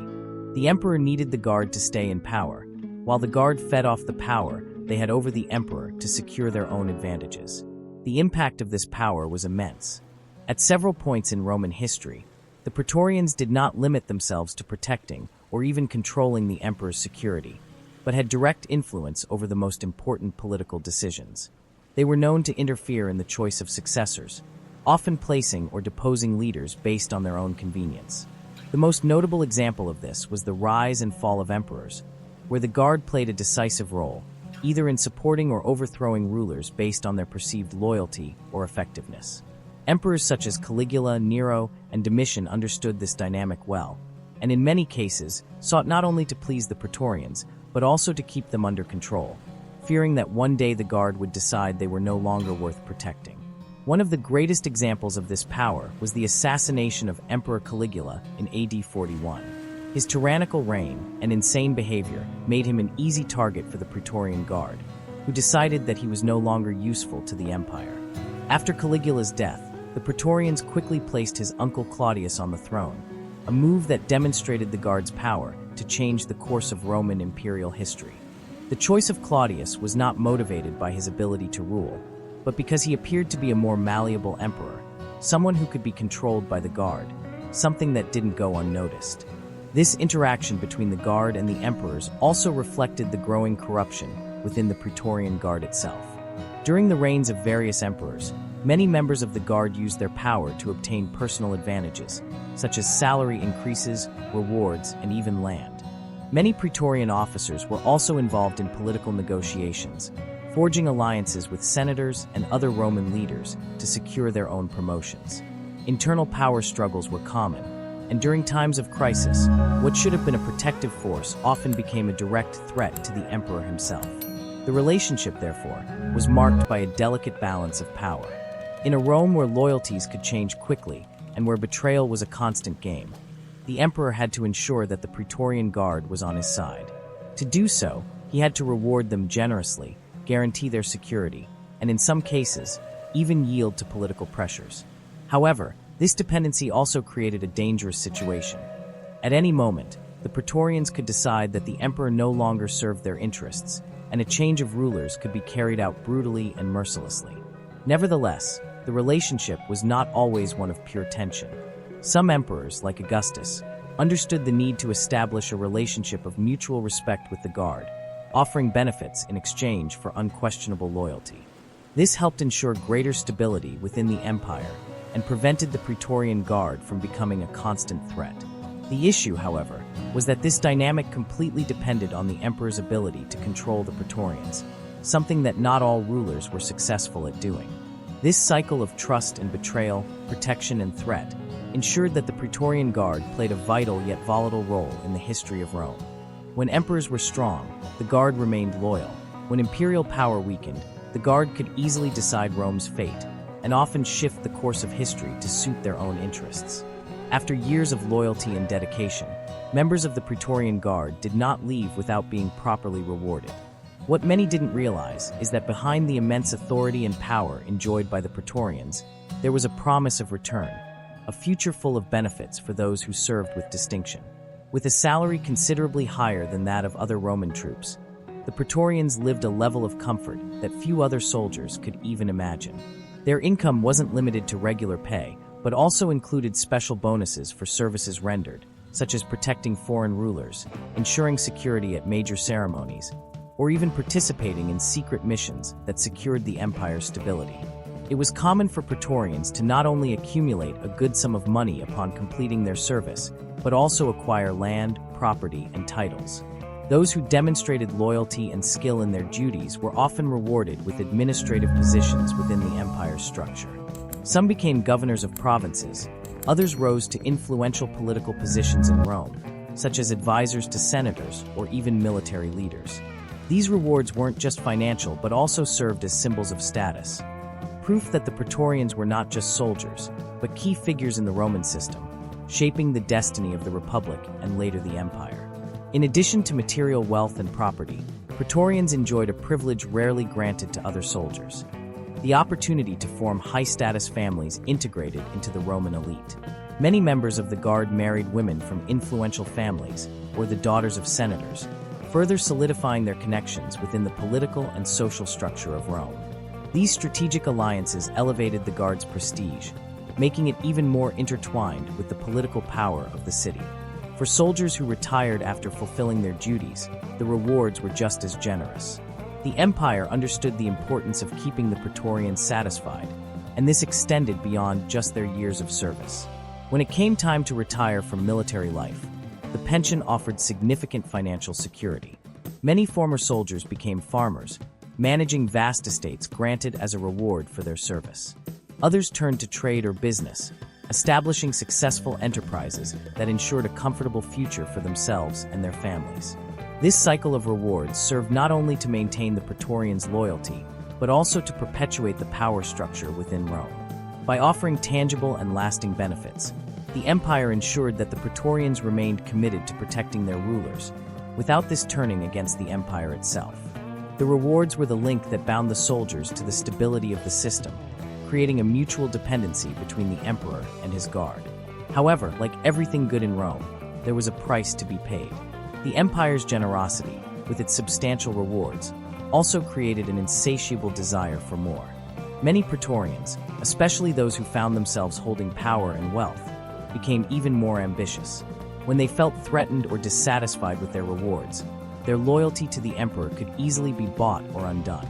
The emperor needed the Guard to stay in power, while the Guard fed off the power they had over the emperor to secure their own advantages. The impact of this power was immense. At several points in Roman history, the Praetorians did not limit themselves to protecting or even controlling the emperor's security, but had direct influence over the most important political decisions. They were known to interfere in the choice of successors, often placing or deposing leaders based on their own convenience. The most notable example of this was the rise and fall of emperors, where the Guard played a decisive role, either in supporting or overthrowing rulers based on their perceived loyalty or effectiveness. Emperors such as Caligula, Nero, and Domitian understood this dynamic well, and in many cases sought not only to please the Praetorians, but also to keep them under control, fearing that one day the Guard would decide they were no longer worth protecting. One of the greatest examples of this power was the assassination of Emperor Caligula in AD 41. His tyrannical reign and insane behavior made him an easy target for the Praetorian Guard, who decided that he was no longer useful to the empire. After Caligula's death, the Praetorians quickly placed his uncle Claudius on the throne, a move that demonstrated the Guard's power to change the course of Roman imperial history. The choice of Claudius was not motivated by his ability to rule, but because he appeared to be a more malleable emperor, someone who could be controlled by the Guard, something that didn't go unnoticed. This interaction between the Guard and the emperors also reflected the growing corruption within the Praetorian Guard itself. During the reigns of various emperors, many members of the Guard used their power to obtain personal advantages, such as salary increases, rewards, and even land. Many Praetorian officers were also involved in political negotiations, forging alliances with senators and other Roman leaders to secure their own promotions. Internal power struggles were common, and during times of crisis, what should have been a protective force often became a direct threat to the emperor himself. The relationship, therefore, was marked by a delicate balance of power. In a Rome where loyalties could change quickly and where betrayal was a constant game, the emperor had to ensure that the Praetorian Guard was on his side. To do so, he had to reward them generously, guarantee their security, and in some cases, even yield to political pressures. However, this dependency also created a dangerous situation. At any moment, the Praetorians could decide that the emperor no longer served their interests, and a change of rulers could be carried out brutally and mercilessly. Nevertheless, the relationship was not always one of pure tension. Some emperors, like Augustus, understood the need to establish a relationship of mutual respect with the Guard, offering benefits in exchange for unquestionable loyalty. This helped ensure greater stability within the empire and prevented the Praetorian Guard from becoming a constant threat. The issue, however, was that this dynamic completely depended on the emperor's ability to control the Praetorians, something that not all rulers were successful at doing. This cycle of trust and betrayal, protection and threat, ensured that the Praetorian Guard played a vital yet volatile role in the history of Rome. When emperors were strong, the Guard remained loyal. When imperial power weakened, the Guard could easily decide Rome's fate and often shift the course of history to suit their own interests. After years of loyalty and dedication, members of the Praetorian Guard did not leave without being properly rewarded. What many didn't realize is that behind the immense authority and power enjoyed by the Praetorians, there was a promise of return, a future full of benefits for those who served with distinction. With a salary considerably higher than that of other Roman troops, the Praetorians lived a level of comfort that few other soldiers could even imagine. Their income wasn't limited to regular pay, but also included special bonuses for services rendered, such as protecting foreign rulers, ensuring security at major ceremonies, or even participating in secret missions that secured the empire's stability. It was common for Praetorians to not only accumulate a good sum of money upon completing their service, but also acquire land, property, and titles. Those who demonstrated loyalty and skill in their duties were often rewarded with administrative positions within the empire's structure. Some became governors of provinces, others rose to influential political positions in Rome, such as advisors to senators or even military leaders. These rewards weren't just financial but also served as symbols of status, proof that the Praetorians were not just soldiers, but key figures in the Roman system, shaping the destiny of the Republic and later the Empire. In addition to material wealth and property, Praetorians enjoyed a privilege rarely granted to other soldiers: the opportunity to form high-status families integrated into the Roman elite. Many members of the Guard married women from influential families or the daughters of senators, further solidifying their connections within the political and social structure of Rome. These strategic alliances elevated the Guard's prestige, making it even more intertwined with the political power of the city. For soldiers who retired after fulfilling their duties, the rewards were just as generous. The Empire understood the importance of keeping the Praetorians satisfied, and this extended beyond just their years of service. When it came time to retire from military life, the pension offered significant financial security. Many former soldiers became farmers, managing vast estates granted as a reward for their service. Others turned to trade or business, establishing successful enterprises that ensured a comfortable future for themselves and their families. This cycle of rewards served not only to maintain the Praetorians' loyalty, but also to perpetuate the power structure within Rome. By offering tangible and lasting benefits, the Empire ensured that the Praetorians remained committed to protecting their rulers, without this turning against the Empire itself. The rewards were the link that bound the soldiers to the stability of the system, creating a mutual dependency between the Emperor and his Guard. However, like everything good in Rome, there was a price to be paid. The Empire's generosity, with its substantial rewards, also created an insatiable desire for more. Many Praetorians, especially those who found themselves holding power and wealth, became even more ambitious. When they felt threatened or dissatisfied with their rewards, their loyalty to the Emperor could easily be bought or undone.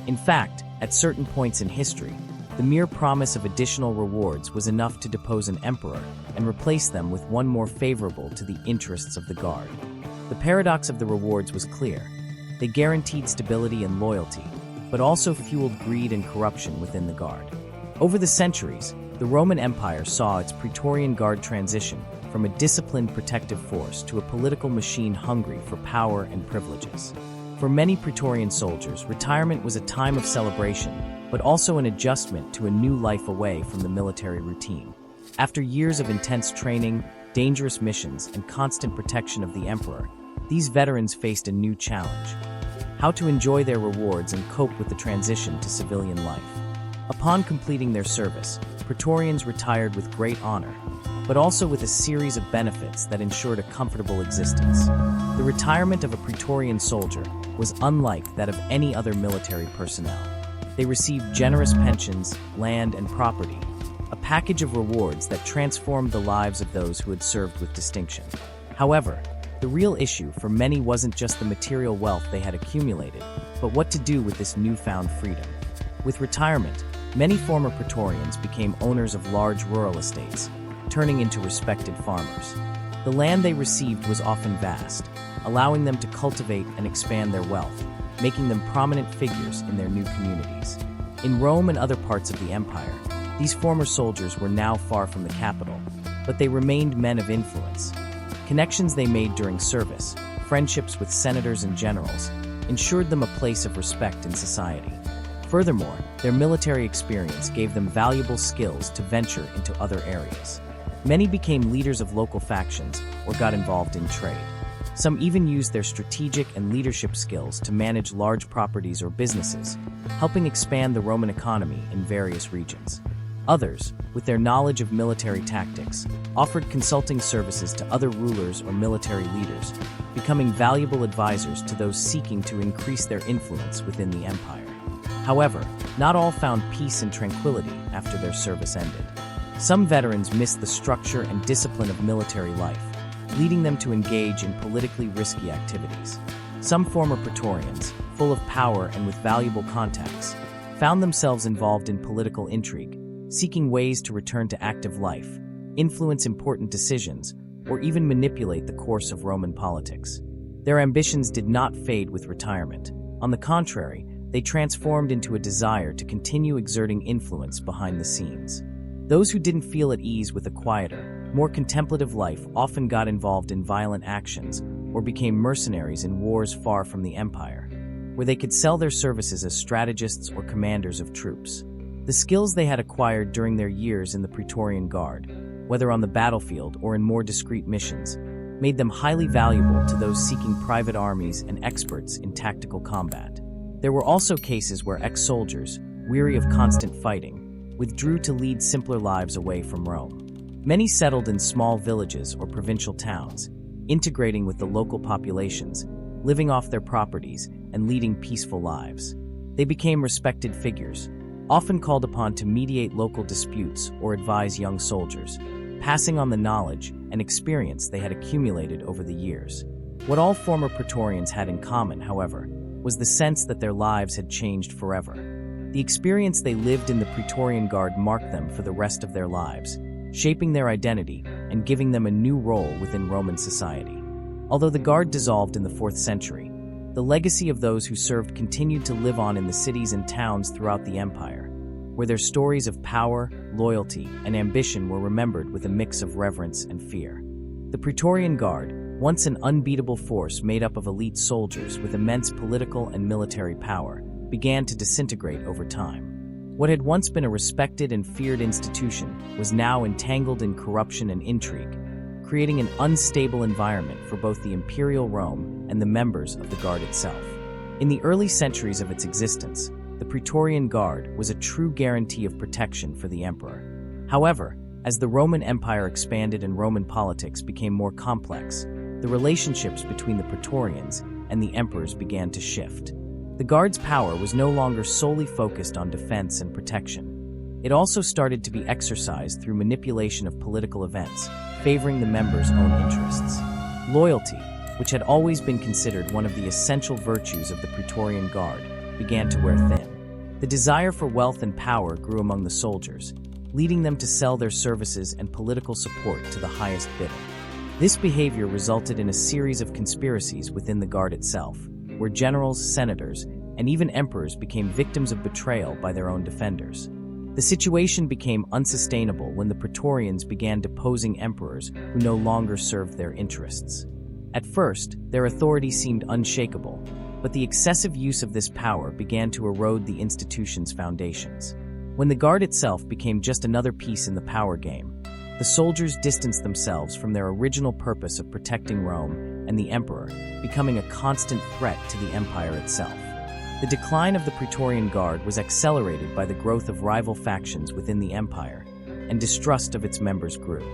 In fact, at certain points in history, the mere promise of additional rewards was enough to depose an emperor and replace them with one more favorable to the interests of the Guard. The paradox of the rewards was clear. They guaranteed stability and loyalty, but also fueled greed and corruption within the Guard. Over the centuries, the Roman Empire saw its Praetorian Guard transition from a disciplined protective force to a political machine hungry for power and privileges. For many Praetorian soldiers, retirement was a time of celebration, but also an adjustment to a new life away from the military routine. After years of intense training, dangerous missions, and constant protection of the Emperor, these veterans faced a new challenge: how to enjoy their rewards and cope with the transition to civilian life. Upon completing their service, Praetorians retired with great honor, but also with a series of benefits that ensured a comfortable existence. The retirement of a Praetorian soldier was unlike that of any other military personnel. They received generous pensions, land, and property, a package of rewards that transformed the lives of those who had served with distinction. However, the real issue for many wasn't just the material wealth they had accumulated, but what to do with this newfound freedom. With retirement, many former Praetorians became owners of large rural estates, turning into respected farmers. The land they received was often vast, allowing them to cultivate and expand their wealth, making them prominent figures in their new communities. In Rome and other parts of the Empire, these former soldiers were now far from the capital, but they remained men of influence. Connections they made during service, friendships with senators and generals, ensured them a place of respect in society. Furthermore, their military experience gave them valuable skills to venture into other areas. Many became leaders of local factions or got involved in trade. Some even used their strategic and leadership skills to manage large properties or businesses, helping expand the Roman economy in various regions. Others, with their knowledge of military tactics, offered consulting services to other rulers or military leaders, becoming valuable advisors to those seeking to increase their influence within the empire. However, not all found peace and tranquility after their service ended. Some veterans missed the structure and discipline of military life, leading them to engage in politically risky activities. Some former Praetorians, full of power and with valuable contacts, found themselves involved in political intrigue, seeking ways to return to active life, influence important decisions, or even manipulate the course of Roman politics. Their ambitions did not fade with retirement. On the contrary, they transformed into a desire to continue exerting influence behind the scenes. Those who didn't feel at ease with a quieter, more contemplative life often got involved in violent actions or became mercenaries in wars far from the empire, where they could sell their services as strategists or commanders of troops. The skills they had acquired during their years in the Praetorian Guard, whether on the battlefield or in more discreet missions, made them highly valuable to those seeking private armies and experts in tactical combat. There were also cases where ex-soldiers, weary of constant fighting, withdrew to lead simpler lives away from Rome. Many settled in small villages or provincial towns, integrating with the local populations, living off their properties, and leading peaceful lives. They became respected figures, often called upon to mediate local disputes or advise young soldiers, passing on the knowledge and experience they had accumulated over the years. What all former Praetorians had in common, however, was the sense that their lives had changed forever. The experience they lived in the Praetorian Guard marked them for the rest of their lives, shaping their identity and giving them a new role within Roman society. Although the Guard dissolved in the 4th century, the legacy of those who served continued to live on in the cities and towns throughout the empire, where their stories of power, loyalty, and ambition were remembered with a mix of reverence and fear. The Praetorian Guard, once an unbeatable force made up of elite soldiers with immense political and military power, began to disintegrate over time. What had once been a respected and feared institution was now entangled in corruption and intrigue, creating an unstable environment for both the imperial Rome and the members of the Guard itself. In the early centuries of its existence, the Praetorian Guard was a true guarantee of protection for the emperor. However, as the Roman Empire expanded and Roman politics became more complex, the relationships between the Praetorians and the emperors began to shift. The Guard's power was no longer solely focused on defense and protection. It also started to be exercised through manipulation of political events, favoring the members' own interests. Loyalty, which had always been considered one of the essential virtues of the Praetorian Guard, began to wear thin. The desire for wealth and power grew among the soldiers, leading them to sell their services and political support to the highest bidder. This behavior resulted in a series of conspiracies within the Guard itself, where generals, senators, and even emperors became victims of betrayal by their own defenders. The situation became unsustainable when the Praetorians began deposing emperors who no longer served their interests. At first, their authority seemed unshakable, but the excessive use of this power began to erode the institution's foundations. When the Guard itself became just another piece in the power game, the soldiers distanced themselves from their original purpose of protecting Rome and the emperor, becoming a constant threat to the empire itself. The decline of the Praetorian Guard was accelerated by the growth of rival factions within the empire, and distrust of its members grew.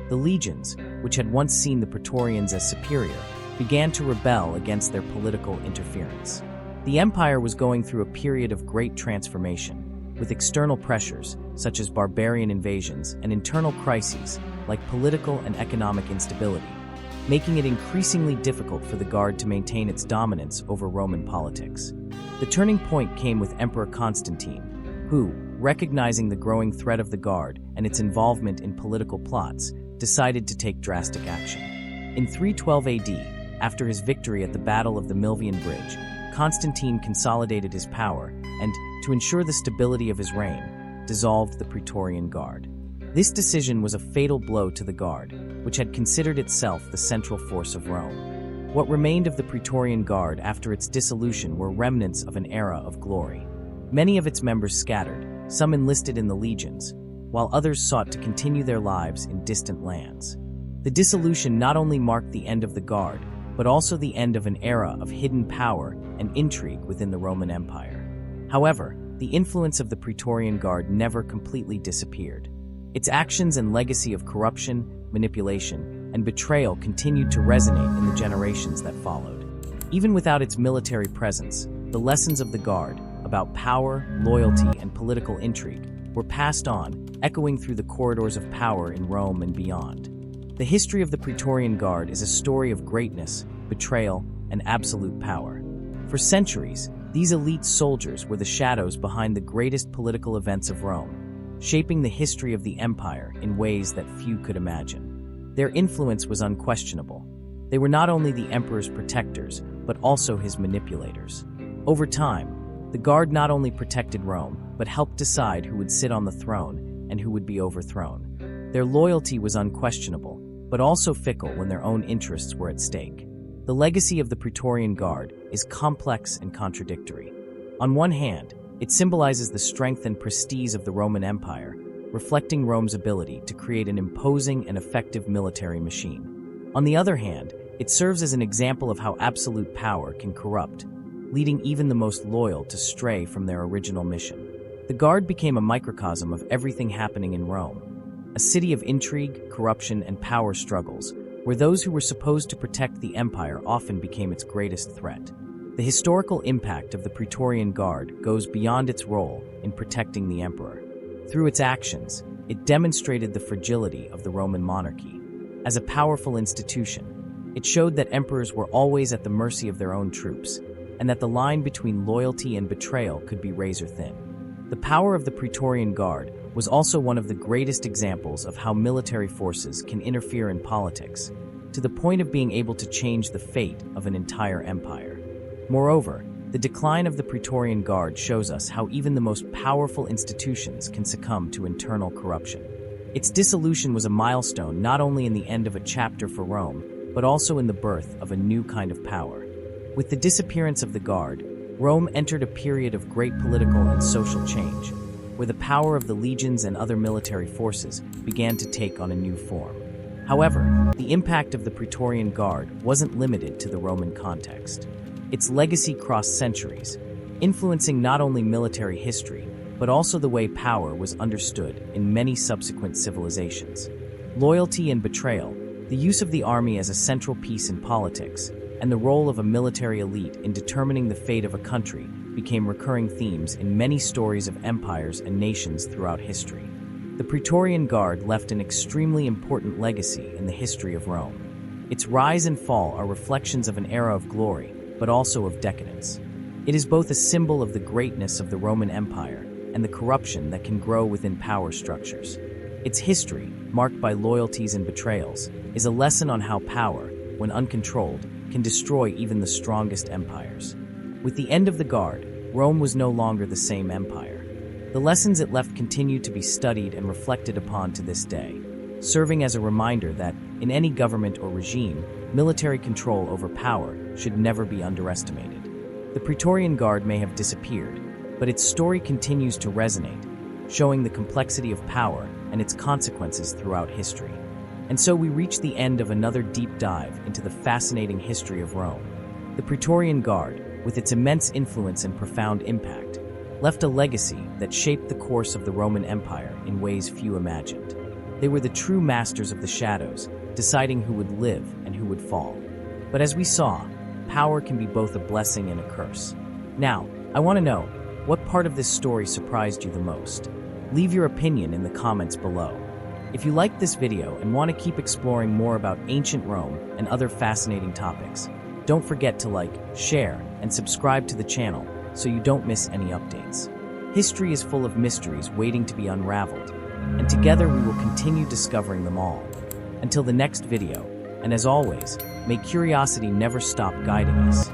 The legions, which had once seen the Praetorians as superior, began to rebel against their political interference. The empire was going through a period of great transformation, with external pressures, such as barbarian invasions, and internal crises, like political and economic instability, making it increasingly difficult for the Guard to maintain its dominance over Roman politics. The turning point came with Emperor Constantine, who, recognizing the growing threat of the Guard and its involvement in political plots, decided to take drastic action. In 312 AD, after his victory at the Battle of the Milvian Bridge, Constantine consolidated his power and, to ensure the stability of his reign, dissolved the Praetorian Guard. This decision was a fatal blow to the Guard, which had considered itself the central force of Rome. What remained of the Praetorian Guard after its dissolution were remnants of an era of glory. Many of its members scattered, some enlisted in the legions, while others sought to continue their lives in distant lands. The dissolution not only marked the end of the Guard, but also the end of an era of hidden power and intrigue within the Roman Empire. However, the influence of the Praetorian Guard never completely disappeared. Its actions and legacy of corruption, manipulation, and betrayal continued to resonate in the generations that followed. Even without its military presence, the lessons of the Guard about power, loyalty, and political intrigue were passed on, echoing through the corridors of power in Rome and beyond. The history of the Praetorian Guard is a story of greatness, betrayal, and absolute power. For centuries, these elite soldiers were the shadows behind the greatest political events of Rome, shaping the history of the empire in ways that few could imagine. Their influence was unquestionable, They were not only the emperor's protectors, but also his manipulators. Over time, the Guard not only protected Rome, but helped decide who would sit on the throne and who would be overthrown. Their loyalty was unquestionable, but also fickle when their own interests were at stake. The legacy of the Praetorian Guard is complex and contradictory. On one hand, it symbolizes the strength and prestige of the Roman Empire, reflecting Rome's ability to create an imposing and effective military machine. On the other hand, it serves as an example of how absolute power can corrupt, leading even the most loyal to stray from their original mission. The Guard became a microcosm of everything happening in Rome, a city of intrigue, corruption, and power struggles, where those who were supposed to protect the empire often became its greatest threat. The historical impact of the Praetorian Guard goes beyond its role in protecting the emperor. Through its actions, it demonstrated the fragility of the Roman monarchy. As a powerful institution, it showed that emperors were always at the mercy of their own troops, and that the line between loyalty and betrayal could be razor-thin. The power of the Praetorian Guard was also one of the greatest examples of how military forces can interfere in politics, to the point of being able to change the fate of an entire empire. Moreover, the decline of the Praetorian Guard shows us how even the most powerful institutions can succumb to internal corruption. Its dissolution was a milestone not only in the end of a chapter for Rome, but also in the birth of a new kind of power. With the disappearance of the Guard, Rome entered a period of great political and social change, where the power of the legions and other military forces began to take on a new form. However, the impact of the Praetorian Guard wasn't limited to the Roman context. Its legacy crossed centuries, influencing not only military history, but also the way power was understood in many subsequent civilizations. Loyalty and betrayal, the use of the army as a central piece in politics, and the role of a military elite in determining the fate of a country became recurring themes in many stories of empires and nations throughout history. The Praetorian Guard left an extremely important legacy in the history of Rome. Its rise and fall are reflections of an era of glory, but also of decadence. It is both a symbol of the greatness of the Roman Empire and the corruption that can grow within power structures. Its history, marked by loyalties and betrayals, is a lesson on how power, when uncontrolled, can destroy even the strongest empires. With the end of the Guard, Rome was no longer the same empire. The lessons it left continue to be studied and reflected upon to this day, serving as a reminder that, in any government or regime, military control over power should never be underestimated. The Praetorian Guard may have disappeared, but its story continues to resonate, showing the complexity of power and its consequences throughout history. And so we reach the end of another deep dive into the fascinating history of Rome. The Praetorian Guard, with its immense influence and profound impact, left a legacy that shaped the course of the Roman Empire in ways few imagined. They were the true masters of the shadows, deciding who would live and who would fall. But as we saw, power can be both a blessing and a curse. Now, I want to know, what part of this story surprised you the most? Leave your opinion in the comments below. If you liked this video and want to keep exploring more about ancient Rome and other fascinating topics, don't forget to like, share, and subscribe to the channel so you don't miss any updates. History is full of mysteries waiting to be unraveled, and together we will continue discovering them all. Until the next video, and as always, may curiosity never stop guiding us.